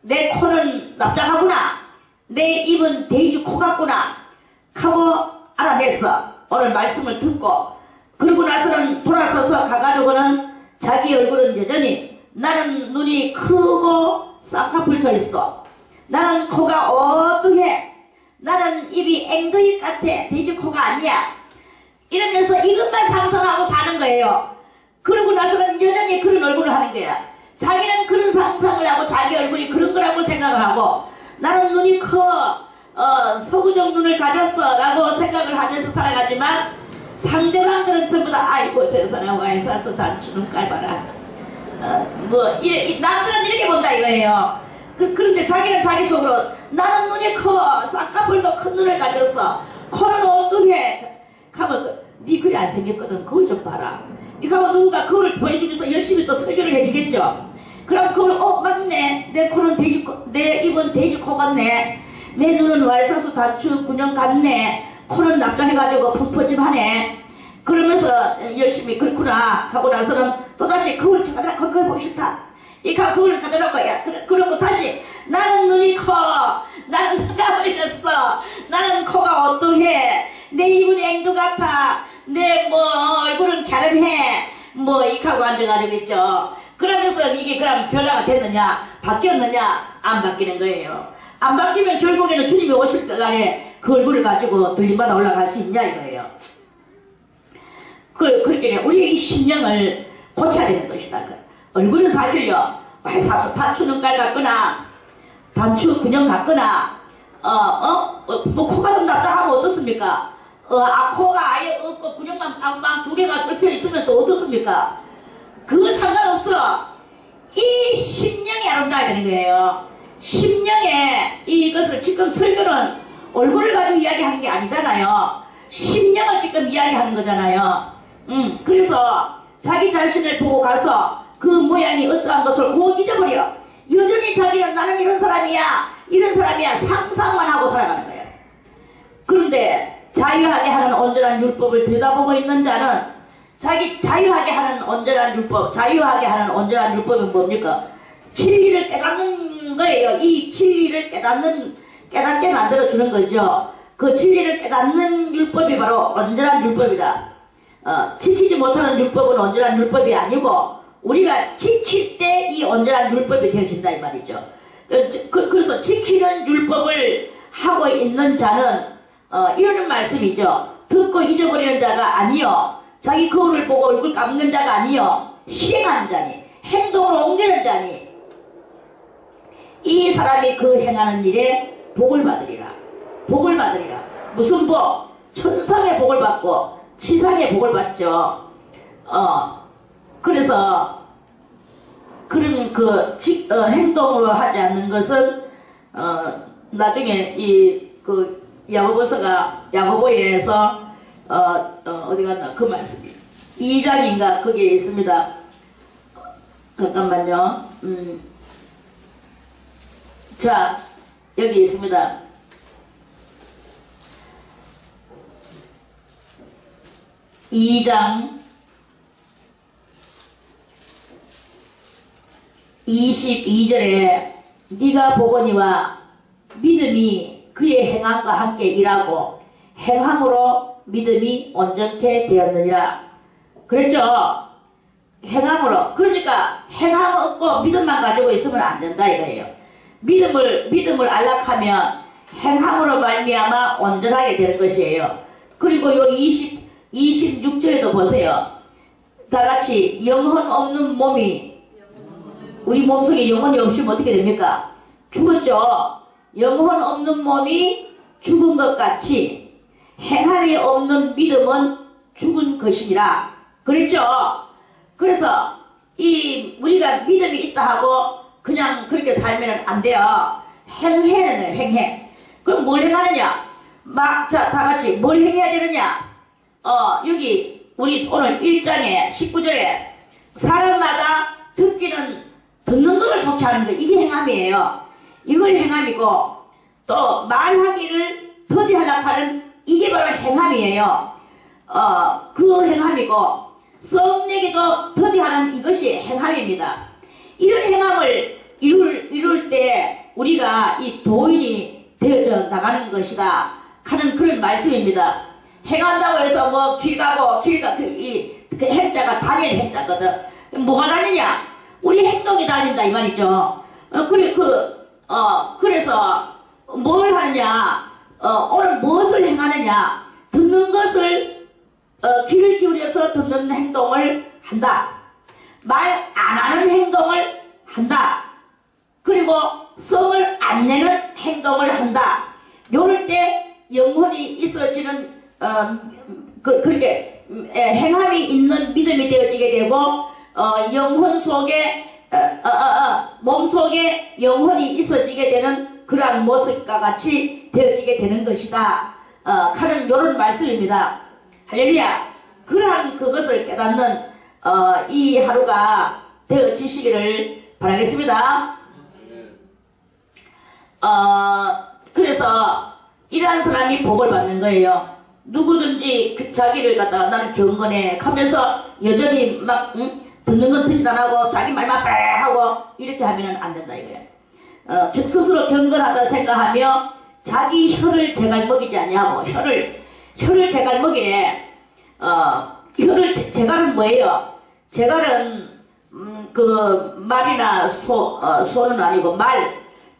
내 코는 납작하구나. 내 입은 돼지 코 같구나 하고 알아냈어. 오늘 말씀을 듣고 그러고 나서는 돌아서서 가가지고는 자기 얼굴은 여전히 나는 눈이 크고 쌍꺼풀 쳐 있어. 나는 코가 어두해. 나는 입이 앵두입 같아. 돼지 코가 아니야. 이러면서 이것만 상상하고 사는 거예요. 그러고 나서는 여전히 그런 얼굴을 하는 거야. 자기는 그런 상상을 하고 자기 얼굴이 그런 거라고 생각을 하고 나는 눈이 커 서구적 눈을 가졌어 라고 생각을 하면서 살아가지만 상대방들은 전부 다 아이고 저 사람 와이사수 단추 눈 깔봐라 남들은 이렇게 본다 이거예요. 그런데 자기는 자기 속으로 나는 눈이 커 쌍꺼풀도 큰 눈을 가졌어 코는 어두해 하면 네 그리 안 생겼거든. 거울 좀 봐라. 이거 누군가 거울을 보여주면서 열심히 또 설교를 해주겠죠. 그럼 거울 맞네. 내 코는 돼지 코, 내 입은 돼지 코 같네. 내 눈은 와이사수 단추 군형 같네. 코는 납작해가지고 펑퍼짐하네. 그러면서 열심히 그렇구나 하고 나서는 또다시 거울 찾아라. 거울 보고 싶다. 이거 거울을 갖다 놓고 야 그러고 다시 나는 눈이 커. 나는 까매졌어. 나는 코가 어두해. 내 입은 앵두 같아. 내 얼굴은 갸름해. 이하고 앉아가지고 있죠. 그러면서 이게 그럼 변화가 됐느냐 바뀌었느냐 안 바뀌는 거예요. 안 바뀌면 결국에는 주님이 오실 날에 그 얼굴을 가지고 들림받아 올라갈 수 있냐 이거예요. 그렇게 우리의 이 심령을 고쳐야 되는 것이다. 얼굴은 사실요 사수 단추 눈깔 같거나 단추 군형 같거나 코가 좀 납작하면 어떻습니까? 코가 아예 없고 군형만 빵빵 두 개가 뚫혀 있으면 또 어떻습니까? 그거 상관없어. 이 심령이 아름다워야 되는 거예요. 심령에 이것을 지금 설교는 얼굴을 가지고 이야기하는 게 아니잖아요. 심령을 지금 이야기하는 거잖아요. 그래서 자기 자신을 보고 가서 그 모양이 어떠한 것을 곧 잊어버려. 여전히 자기는 나는 이런 사람이야 상상만 하고 살아가는 거예요. 그런데 자유하게 하는 온전한 율법을 들여다보고 있는 자는 자기 자유하게 하는 온전한 율법은 뭡니까? 진리를 깨닫는 거예요. 이 진리를 깨닫게 만들어주는 거죠. 그 진리를 깨닫는 율법이 바로 온전한 율법이다. 지키지 못하는 율법은 온전한 율법이 아니고 우리가 지킬 때 이 온전한 율법이 되어진다 이 말이죠. 그래서 지키는 율법을 하고 있는 자는 이러는 말씀이죠. 듣고 잊어버리는 자가 아니요 자기 거울을 보고 얼굴 감는 자가 아니요 실행하는 자니 행동으로 옮기는 자니 이 사람이 그 행하는 일에 복을 받으리라. 무슨 복? 천상의 복을 받고 지상의 복을 받죠. 그래서 그런 행동으로 하지 않는 것은 나중에 야고보에서 어디 갔나 그 말씀이 2장인가 거기에 있습니다. 잠깐만요. 자 여기 있습니다. 2장 22절에 네가 보거니와 믿음이 그의 행함과 함께 일하고 행함으로 믿음이 온전케 되었느니라. 그렇죠? 행함으로. 그러니까 행함 없고 믿음만 가지고 있으면 안 된다 이거예요. 믿음을 안락하면 행함으로 말미암아 온전하게 되는 것이에요. 그리고 요 26절에도 보세요. 다같이 영혼 없는 몸이 우리 몸속에 영혼이 없으면 어떻게 됩니까? 죽었죠. 영혼 없는 몸이 죽은 것 같이 행함이 없는 믿음은 죽은 것이니라. 그랬죠? 그래서 우리가 믿음이 있다 하고 그냥 그렇게 살면 안 돼요. 행해야 돼요. 행해. 그럼 뭘 행하느냐? 자, 다같이 뭘 행해야 되느냐? 여기 우리 오늘 1장에 19절에 사람마다 듣기는 듣는 것을 속히 하는 거 이게 행함이에요. 이걸 행함이고 또 말하기를 더디하려고 하는 이게 바로 행함이에요. 그 행함이고 썩내기도 더디하는 이것이 행함입니다. 이런 행함을 이룰 때 우리가 이 도인이 되어져 나가는 것이다 하는 그런 말씀입니다. 행한다고 해서 뭐 길 가고 그 행자가 다니엘 행자거든. 뭐가 다니냐? 우리 행동이 다닌다 이 말이죠. 그래서 뭘 하느냐? 오늘 무엇을 행하느냐? 듣는 것을 귀를 기울여서 듣는 행동을 한다. 말 안 하는 행동을 한다. 그리고 성을 안 내는 행동을 한다. 요럴 때 영혼이 있어지는 그렇게 행함이 있는 믿음이 되어지게 되고 영혼 속에 몸 속에 영혼이 있어지게 되는 그러한 모습과 같이 되어지게 되는 것이다 하는 요런 말씀입니다. 할렐루야. 그러한 그것을 깨닫는 이 하루가 되어지시기를 바라겠습니다. 그래서 이러한 사람이 복을 받는 거예요. 누구든지 자기를 갖다가 나는 경건해 하면서 여전히 막 듣는 건 듣지도 안 하고 자기 말만 빼 하고 이렇게 하면 안 된다 이거예요. 스스로 경건하다 생각하며 자기 혀를 제갈 먹이지 않냐고. 혀를 제갈 먹이래. 혀를 제갈은 뭐예요? 제갈은 그 말이나 소는 아니고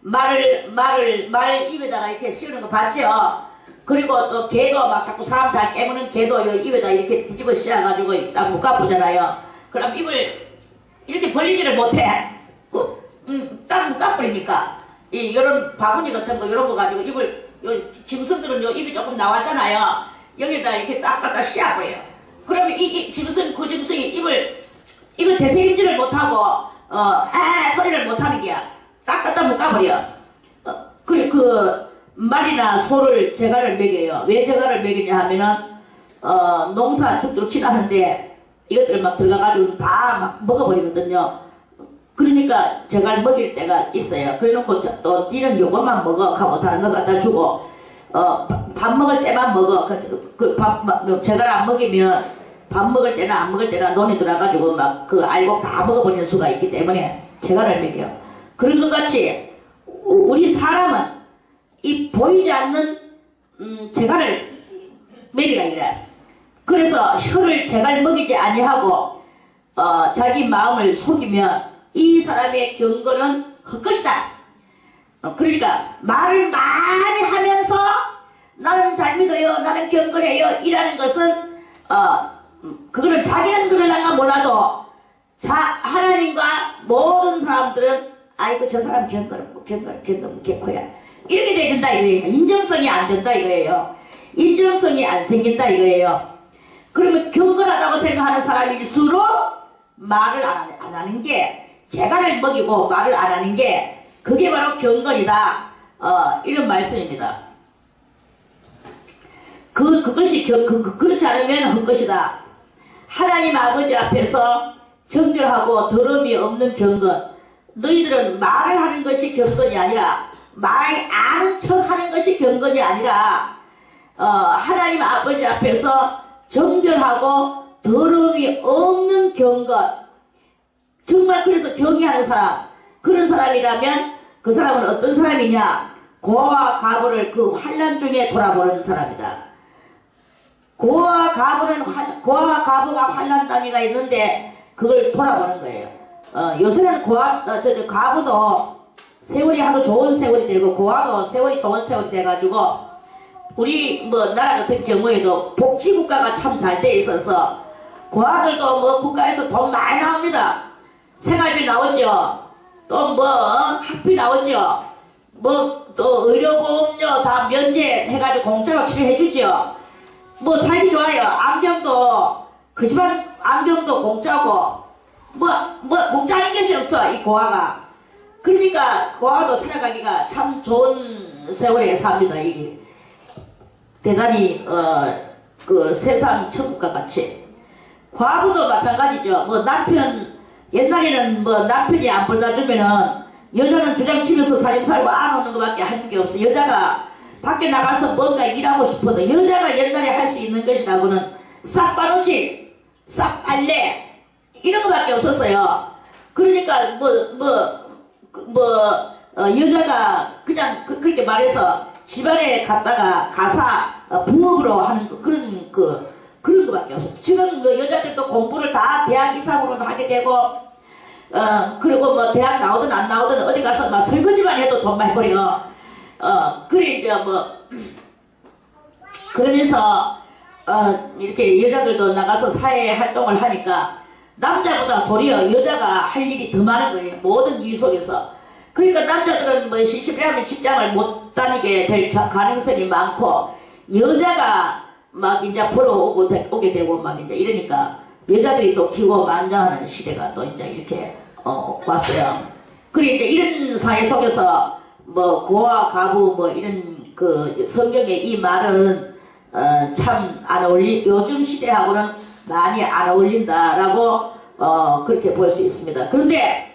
말을 입에다가 이렇게 씌우는 거 봤죠? 그리고 또 개도 막 자꾸 사람 잘 깨무는 개도 입에다 이렇게 뒤집어 씌워가지고 딱 묶어보잖아요. 그럼 입을 이렇게 벌리지를 못해. 딱 묶어버리니까. 이런 바구니 같은 거, 이런 거 가지고 입을, 짐승들은 입이 조금 나왔잖아요. 여기다 이렇게 딱 갖다 씌워버려요. 그러면 이 짐승, 그 짐승이 입을 되새김질을 못하고, 소리를 못하는 게야. 딱 갖다 묶어버려. 그 말이나 소를 제갈을 먹여요. 왜 제갈을 먹이냐 하면은 농사 죽도록 지나는데 이것들 막 들어가가지고 다 막 먹어버리거든요. 그러니까 제갈 먹일 때가 있어요. 그래놓고 또 니는 요것만 먹어 하고 다른 거 갖다 주고 밥 먹을 때만 먹어. 제갈 안 먹이면 밥 먹을 때나 안 먹을 때나 논이 들어가가지고 막 그 알곡 다 먹어버리는 수가 있기 때문에 제갈을 먹여요. 그런 것 같이 우리 사람은 이 보이지 않는 제갈을 먹이라 이래. 그래서 혀를 제갈 먹이지 아니하고 자기 마음을 속이면 이 사람의 경건은 헛것이다. 그러니까 말을 많이 하면서 나는 잘 믿어요, 나는 경건해요 이라는 것은 그거는 자기는 그러려가 몰라도 하나님과 모든 사람들은 아이고 저 사람 경건 개코야 이렇게 되진다 이거예요. 인정성이 안 된다 이거예요. 인정성이 안 생긴다 이거예요. 그러면 경건하다고 생각하는 사람일수록 말을 안 하는 게 제갈을 먹이고 말을 안 하는 게 그게 바로 경건이다. 이런 말씀입니다. 그것이 그렇지 않으면 헛것이다. 하나님 아버지 앞에서 정결하고 더러움이 없는 경건. 너희들은 말을 하는 것이 경건이 아니라 말 아는 척 하는 것이 경건이 아니라 하나님 아버지 앞에서 정결하고 더러움이 없는 경건. 정말 그래서 경외하는 사람, 그런 사람이라면 그 사람은 어떤 사람이냐? 고아와 과부를 그 환난 중에 돌아보는 사람이다. 고아와 과부가 환난 땅에가 있는데 그걸 돌아보는 거예요. 요새는 과부도 세월이 하도 좋은 세월이 되고 고아도 세월이 좋은 세월이 돼가지고 우리 나라 같은 경우에도 복지국가가 참 잘 돼 있어서 고아들도 국가에서 돈 많이 나옵니다. 생활비 나오죠. 또 학비 나오죠. 또 의료보험료 다 면제해가지고 공짜로 치료해주죠. 살기 좋아요. 안경도 그 집안 안경도 공짜고 공짜인 것이 없어 이 고아가. 그러니까 고아도 살아가기가 참 좋은 세월에 삽니다. 이게 대단히 그 세상 천국과 같이. 과부도 마찬가지죠. 옛날에는 남편이 안 벌다 주면은 여자는 주장치면서 살림 살고 안 오는 것밖에 하는 게 없어. 여자가 밖에 나가서 뭔가 일하고 싶어도 여자가 옛날에 할 수 있는 것이라고는 싹바로질, 싹빨래 이런 것밖에 없었어요. 그러니까 여자가 그냥 그렇게 말해서 집안에 갔다가 가사 부업으로 하는 그런 것밖에 없어요. 지금 여자들도 공부를 다 대학 이상으로도 하게 되고 그리고 뭐 대학 나오든 안 나오든 어디 가서 막 설거지만 해도 돈 많이 벌어요. 그래 이제 그러면서 이렇게 여자들도 나가서 사회 활동을 하니까 남자보다 도리어 여자가 할 일이 더 많은 거예요. 모든 일 속에서. 그러니까 남자들은 뭐 시집하면 직장을 못 다니게 될 가능성이 많고 여자가 막 이제 오게 되고 막 이제 이러니까 여자들이 또 키고 만장하는 시대가 또 이제 이렇게 왔어요. 그리고 이제 이런 사회 속에서 뭐 고아 가부 뭐 이런 그 성경의 이 말은 참 안 요즘 시대하고는 많이 안 어울린다라고 그렇게 볼 수 있습니다. 그런데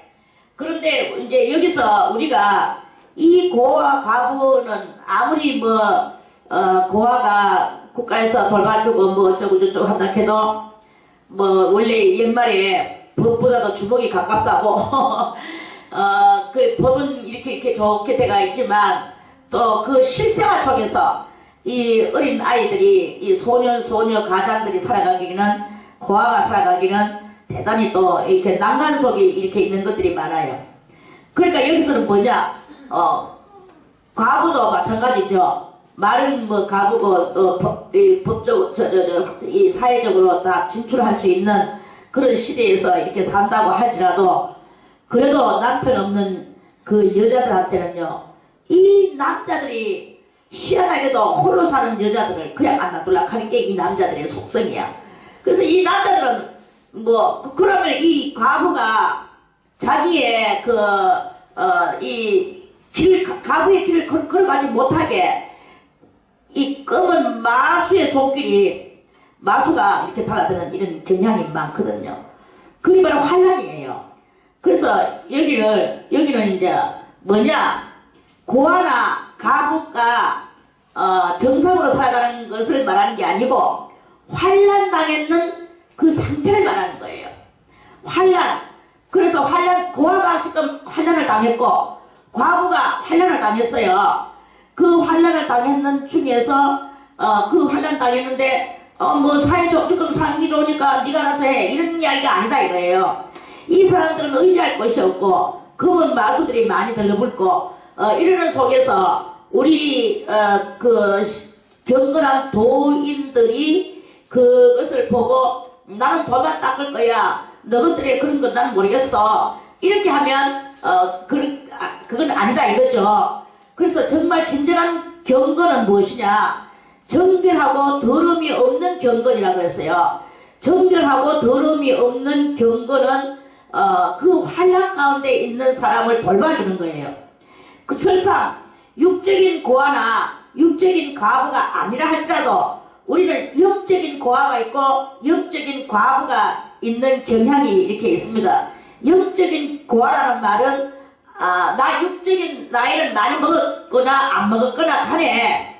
이제 여기서 우리가 이 고아 가부는 아무리 고아가 국가에서 돌봐주고 뭐 어쩌고 저쩌고 한다 해도 원래 옛말에 법보다도 주먹이 가깝다고 그 법은 이렇게 좋게 돼가 있지만 또 그 실생활 속에서 이 어린 아이들이 이 소녀 가장들이 살아가기는 고아가 살아가기는 대단히 또 이렇게 난간 속에 이렇게 있는 것들이 많아요. 그러니까 여기서는 뭐냐 과부도 마찬가지죠. 말은 가부고 또 법적 이 사회적으로 다 진출할 수 있는 그런 시대에서 이렇게 산다고 할지라도 그래도 남편 없는 그 여자들한테는요 이 남자들이 희한하게도 홀로 사는 여자들을 그냥 안 놔둘라 하는 게 이 남자들의 속성이야. 그래서 이 남자들은 그러면 이 과부가 자기의 가부의 길을 걸어가지 못하게 이 검은 마수의 손길이 마수가 이렇게 달아드는 이런 경향이 많거든요. 그게 바로 환란이에요. 그래서 여기는 이제 뭐냐 고아나 가부가 정상으로 살아가는 것을 말하는 게 아니고 환란당했는 그 상태를 말하는 거예요. 환란. 그래서 고아가 지금 환란을 당했고 과부가 환란을 당했어요. 그 환란을 당했는 중에서 그 환란 당했는데 지금 상황이 좋으니까 네가 알아서 해 이런 이야기가 아니다 이거예요. 이 사람들은 의지할 것이 없고 검은 마수들이 많이 들러붙고 이러는 속에서 우리 경건한 도인들이 그것을 보고 나는 돈만 닦을 거야 너희들의 그런 건 난 모르겠어 이렇게 하면 그건 아니다 이거죠. 그래서 정말 진정한 경건은 무엇이냐 정결하고 더러움이 없는 경건이라고 했어요. 정결하고 더러움이 없는 경건은 그 환란 가운데 있는 사람을 돌봐주는 거예요. 그 설사 육적인 고아나 육적인 과부가 아니라 할지라도 우리는 영적인 고아가 있고 영적인 과부가 있는 경향이 이렇게 있습니다. 영적인 고아라는 말은 나 육적인 나이는 많이 먹었거나 안 먹었거나 간에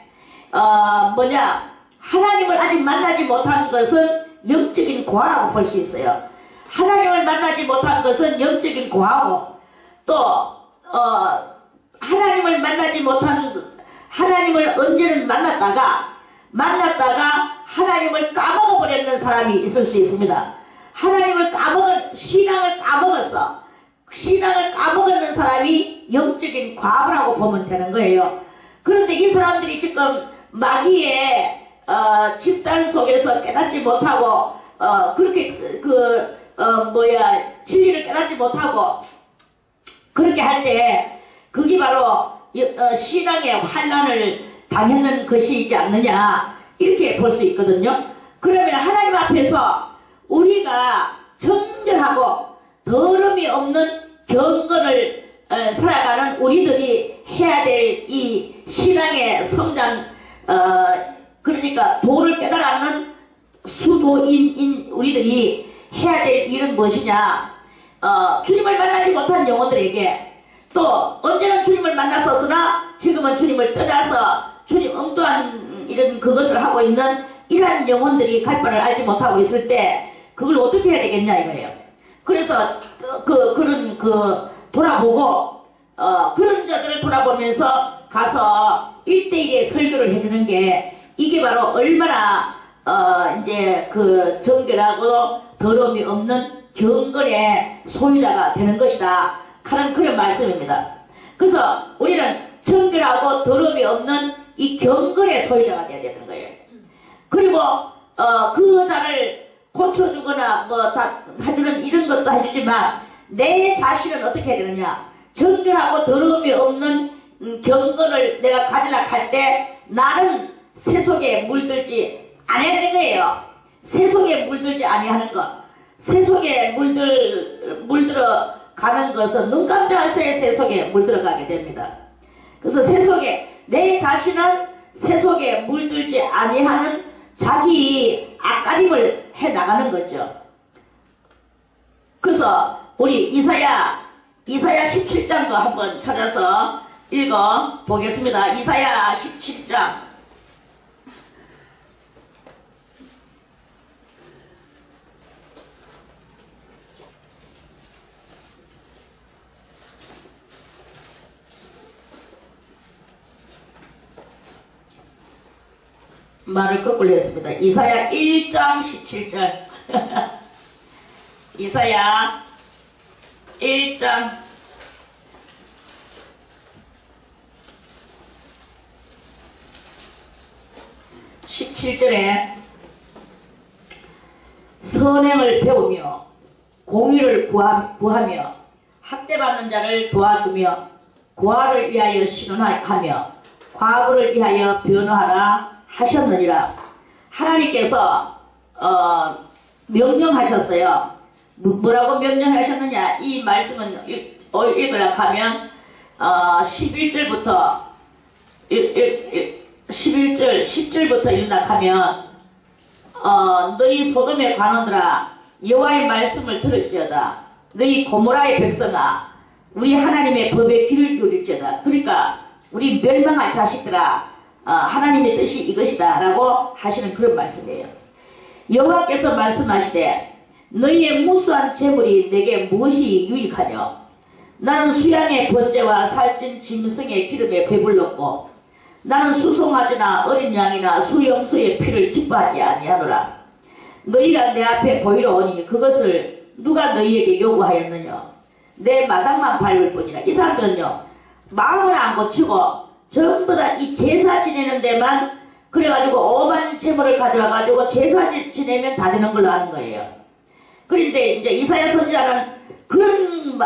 하나님을 아직 만나지 못한 것은 영적인 고아라고 볼 수 있어요. 하나님을 만나지 못한 것은 영적인 고아고 또 하나님을 만나지 못한 하나님을 언제는 만났다가 하나님을 까먹어버렸는 사람이 있을 수 있습니다. 신앙을 까먹었어. 신앙을 까먹었는 사람이 영적인 과부라고 보면 되는 거예요. 그런데 이 사람들이 지금 마귀의 집단 속에서 깨닫지 못하고 그렇게 진리를 깨닫지 못하고 그렇게 할 때 그게 바로 신앙의 환난을 당했는 것이지 않느냐 이렇게 볼 수 있거든요. 그러면 하나님 앞에서 우리가 정결하고 더러움이 없는 경건을 살아가는 우리들이 해야 될 이 신앙의 성장 그러니까 도를 깨달아는 수도인인 우리들이 해야 될 일은 무엇이냐 주님을 만나지 못한 영혼들에게 또 언제는 주님을 만났었으나 지금은 주님을 떠나서 주님 엉뚱한 이런 그것을 하고 있는 이러한 영혼들이 갈 바를 알지 못하고 있을 때 그걸 어떻게 해야 되겠냐 이거예요. 그래서 돌아보고 그런 자들을 돌아보면서 가서 1대1의 설교를 해주는 게 이게 바로 얼마나 이제 그 정결하고 더러움이 없는 경건의 소유자가 되는 것이다 하는 그런 말씀입니다. 그래서 우리는 정결하고 더러움이 없는 이 경건의 소유자가 되어야 되는 거예요. 그리고 그 자를 고쳐주거나 뭐 다 해주는 이런 것도 해주지만 내 자신은 어떻게 해야 되느냐, 정결하고 더러움이 없는 경건을 내가 가지려 할 때 나는 세속에 물들지 않아야 되는 거예요. 세속에 물들지 아니하는 것, 세속에 물들어 가는 것은 눈 깜짝할 새에 세속에 물들어가게 됩니다. 그래서 세속에 내 자신은 세속에 물들지 아니하는 자기 앞가림을 해 나가는 거죠. 그래서 우리 이사야 17장도 한번 찾아서 읽어 보겠습니다. 이사야 17장. 말을 거꾸로 했습니다. 이사야 1장 17절. 이사야 1장 17절에 선행을 배우며 공의를 구하며 학대받는 자를 도와주며 고아를 위하여 신원하며 과부를 위하여 변호하라 하셨느니라. 하나님께서 명령하셨어요. 뭐라고 명령하셨느냐, 이 말씀은 읽으라 하면 11절부터 11절 10절부터 읽으라 하면 너희 소돔의 관원들아 여호와의 말씀을 들을지어다. 너희 고모라의 백성아 우리 하나님의 법에 귀를 기울일지어다. 그러니까 우리 멸망할 자식들아 하나님의 뜻이 이것이다 라고 하시는 그런 말씀이에요. 여호와께서 말씀하시되 너희의 무수한 재물이 내게 무엇이 유익하뇨. 나는 수양의 번제와 살찐 짐승의 기름에 배불렀고 나는 수송아지나 어린 양이나 수염소의 피를 기뻐하지 아니하노라. 너희가 내 앞에 보이러 오니 그것을 누가 너희에게 요구하였느냐. 내 마당만 밟을 뿐이라. 이 사람들은요 마음을 안 고치고 전부 다 이 제사 지내는 데만 그래가지고 오만 재물을 가져와가지고 제사 지내면 다 되는 걸로 아는 거예요. 그런데 이제 이사야 선지자는 그런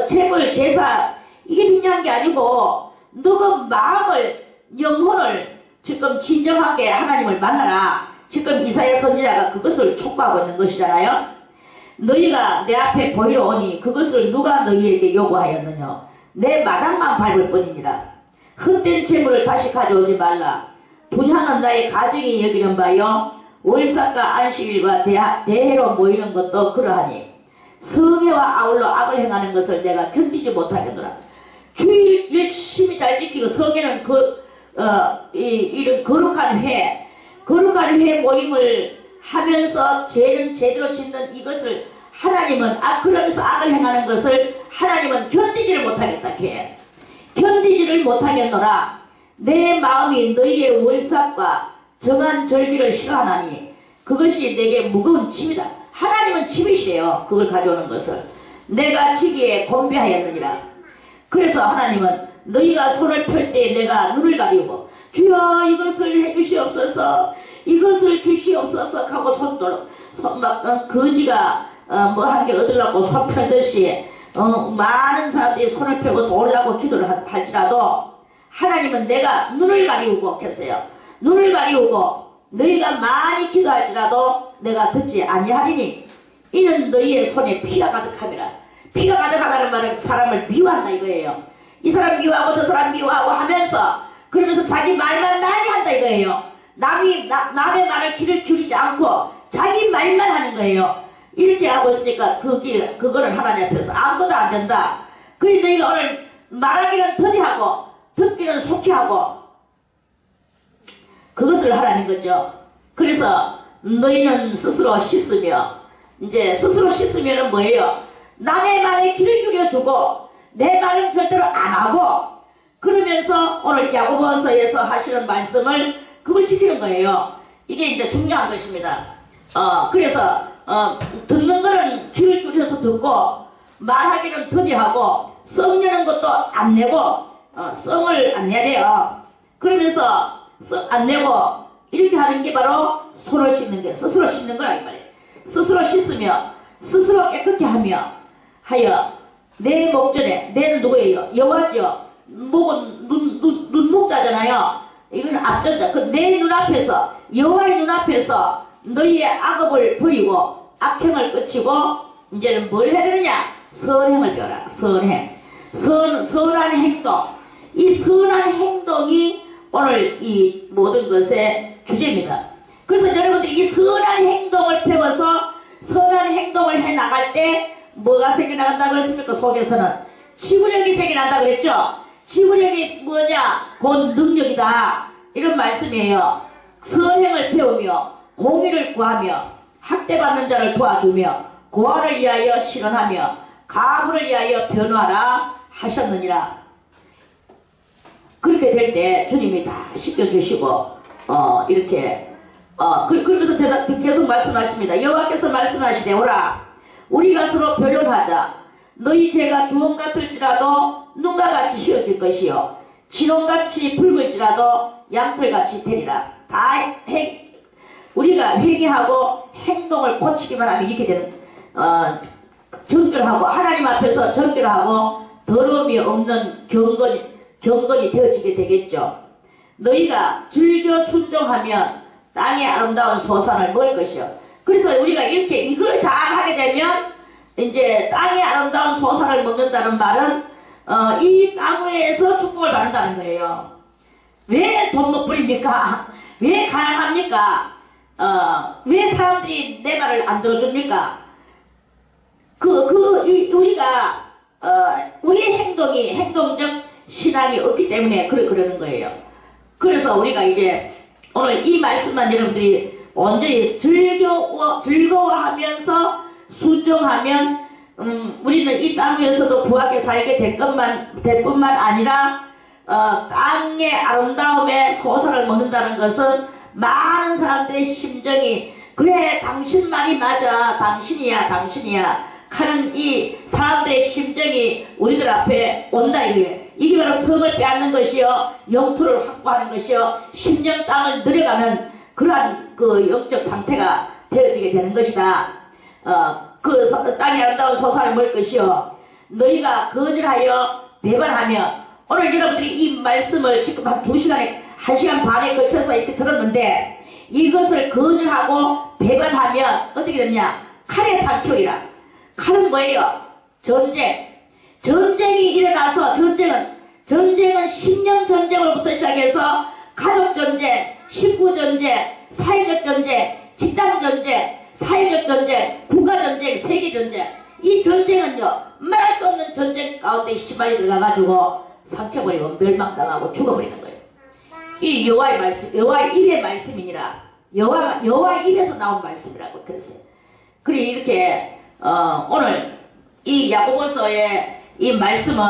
재물 제사 이게 중요한 게 아니고 너가 마음을 영혼을 지금 진정하게 하나님을 만나라. 지금 이사야 선지자가 그것을 촉구하고 있는 것이잖아요. 너희가 내 앞에 보이러 오니 그것을 누가 너희에게 요구하였느냐. 내 마당만 밟을 뿐이니라. 헛된 재물을 다시 가져오지 말라. 분향은 나의 가정이 여기는 바요 월삭과 안식일과 대회로 모이는 것도 그러하니 성회와 아울러 악을 행하는 것을 내가 견디지 못하겠노라. 주일 열심히 잘 지키고 성회는 이런 거룩한 회 모임을 하면서 죄는 제대로 짓는 이것을 하나님은 그러면서 악을 행하는 것을 하나님은 견디지를 못하겠다 해. 견디지를 못하겠노라. 내 마음이 너희의 월삭과 정한 절기를 싫어하나니 그것이 내게 무거운 짐이다. 하나님은 짐이시래요. 그걸 가져오는 것을 내가 지기에 곤비하였느니라. 그래서 하나님은 너희가 손을 펼 때 내가 눈을 가리우고 주여 이것을 해주시옵소서 이것을 주시옵소서 하고 거지가 뭐 한 개 얻으려고 손 펼듯이 많은 사람들이 손을 펴고 도우려고 기도를 할지라도 하나님은 내가 눈을 가리우고 했어요. 눈을 가리우고 너희가 많이 기도할지라도 내가 듣지 아니하리니 이는 너희의 손에 피가 가득함이라. 피가 가득하다는 말은 사람을 미워한다 이거예요. 이 사람 미워하고 저 사람 미워하고 하면서 그러면서 자기 말만 많이 한다 이거예요. 남의 말을 귀를 기울이지 않고 자기 말만 하는 거예요. 이렇게 하고 있으니까 그거는 하나님 앞에서 아무것도 안 된다. 그런데 너희가 오늘 말하기는 더디하고 듣기는 속히 하고 그것을 하라는 거죠. 그래서 너희는 스스로 씻으며 이제 스스로 씻으면은 뭐예요? 남의 말에 귀를 죽여주고 내 말은 절대로 안 하고 그러면서 오늘 야고보서에서 하시는 말씀을 그걸 지키는 거예요. 이게 이제 중요한 것입니다. 그래서 듣는 거는 귀를 줄여서 듣고 말하기는 더디하고 썩 내는 것도 안 내고 썩을 안 내야 돼요. 그러면서 썩 안 내고 이렇게 하는 게 바로 손을 씻는 게 스스로 씻는 거라 이 말이에요. 스스로 씻으며 스스로 깨끗게 하며 하여 내 목전에 내는 누구예요? 여호와지요. 목은 눈목자잖아요. 이건 앞전자. 내 눈앞에서 여호와의 눈앞에서 너희의 악업을 버리고 악행을 끝이고 이제는 뭘 해야 되느냐? 선행을 배워라. 선행. 선한 행동. 이 선한 행동이 오늘 이 모든 것의 주제입니다. 그래서 여러분들이 이 선한 행동을 배워서 선한 행동을 해 나갈 때 뭐가 생겨나간다고 했습니까? 속에서는 지구력이 생겨난다고 그랬죠? 지구력이 뭐냐? 곧 능력이다. 이런 말씀이에요. 선행을 배우며 공의를 구하며 학대받는 자를 도와주며 고아를 위하여 실현하며 가부를 위하여 변화라 하셨느니라. 그렇게 될 때 주님이 다 씻겨주시고 이렇게 그러면서 계속 말씀하십니다. 여호와께서 말씀하시되 오라 우리가 서로 변론하자. 너희 죄가 주홍 같을지라도 눈과 같이 휘어질 것이요 진홍같이 붉을지라도 양털같이 되리라. 우리가 회개하고 행동을 고치기만 하면 이렇게 되는 정결하고 하나님 앞에서 정결하고 더러움이 없는 경건이 되어지게 되겠죠. 너희가 즐겨 순종하면 땅의 아름다운 소산을 먹을 것이요. 그래서 우리가 이렇게 이걸 잘 하게 되면 이제 땅의 아름다운 소산을 먹는다는 말은 이 땅 위에서 축복을 받는다는 거예요. 왜 돈 못 버립니까? 왜 가난합니까? 왜 사람들이 내 말을 안 들어줍니까? 우리가 우리의 행동적 신앙이 없기 때문에 그러는 거예요. 그래서 우리가 이제 오늘 이 말씀만 여러분들이 온전히 즐거워하면서 순종하면 우리는 이 땅 위에서도 부하게 살게 될 뿐만 아니라 땅의 아름다움에 소산을 먹는다는 것은 많은 사람들의 심정이 그래 당신 말이 맞아 당신이야 하는 이 사람들의 심정이 우리들 앞에 온다 이거예요. 이게 바로 성을 빼앗는 것이요 영토를 확보하는 것이요 심령 땅을 늘어가는 그러한 그 영적 상태가 되어지게 되는 것이다. 그 땅이 아름다운 소산을 먹을 것이요 너희가 거절하여 배반하며 오늘 여러분들이 이 말씀을 지금 한 2시간에 1시간 반에 걸쳐서 이렇게 들었는데 이것을 거절하고 배반하면 어떻게 되느냐? 칼에 상처이라. 칼은 뭐예요? 전쟁이 일어나서 전쟁은 신령 전쟁으로부터 시작해서 가족 전쟁, 식구 전쟁, 사회적 전쟁, 직장 전쟁, 사회적 전쟁, 국가 전쟁, 세계 전쟁. 이 전쟁은요 말할 수 없는 전쟁 가운데 휘말려 들어가가지고 삼켜버리고 멸망당하고 죽어버리는 거예요. 이 여호와의 말씀, 여호와의 입의 말씀이니라. 여호와의 입에서 나온 말씀이라고 그랬어요. 그리고 이렇게 오늘 이 야고보서의 이 말씀은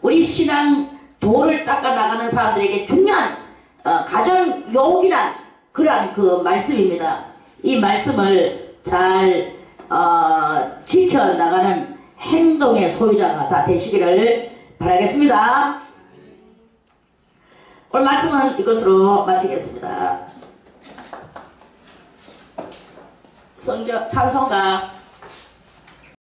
우리 신앙 도를 닦아 나가는 사람들에게 중요한 가장 요긴한 그러한 그 말씀입니다. 이 말씀을 잘 지켜나가는 행동의 소유자가 다 되시기를 바라겠습니다. 오늘 말씀은 이것으로 마치겠습니다. 찬송가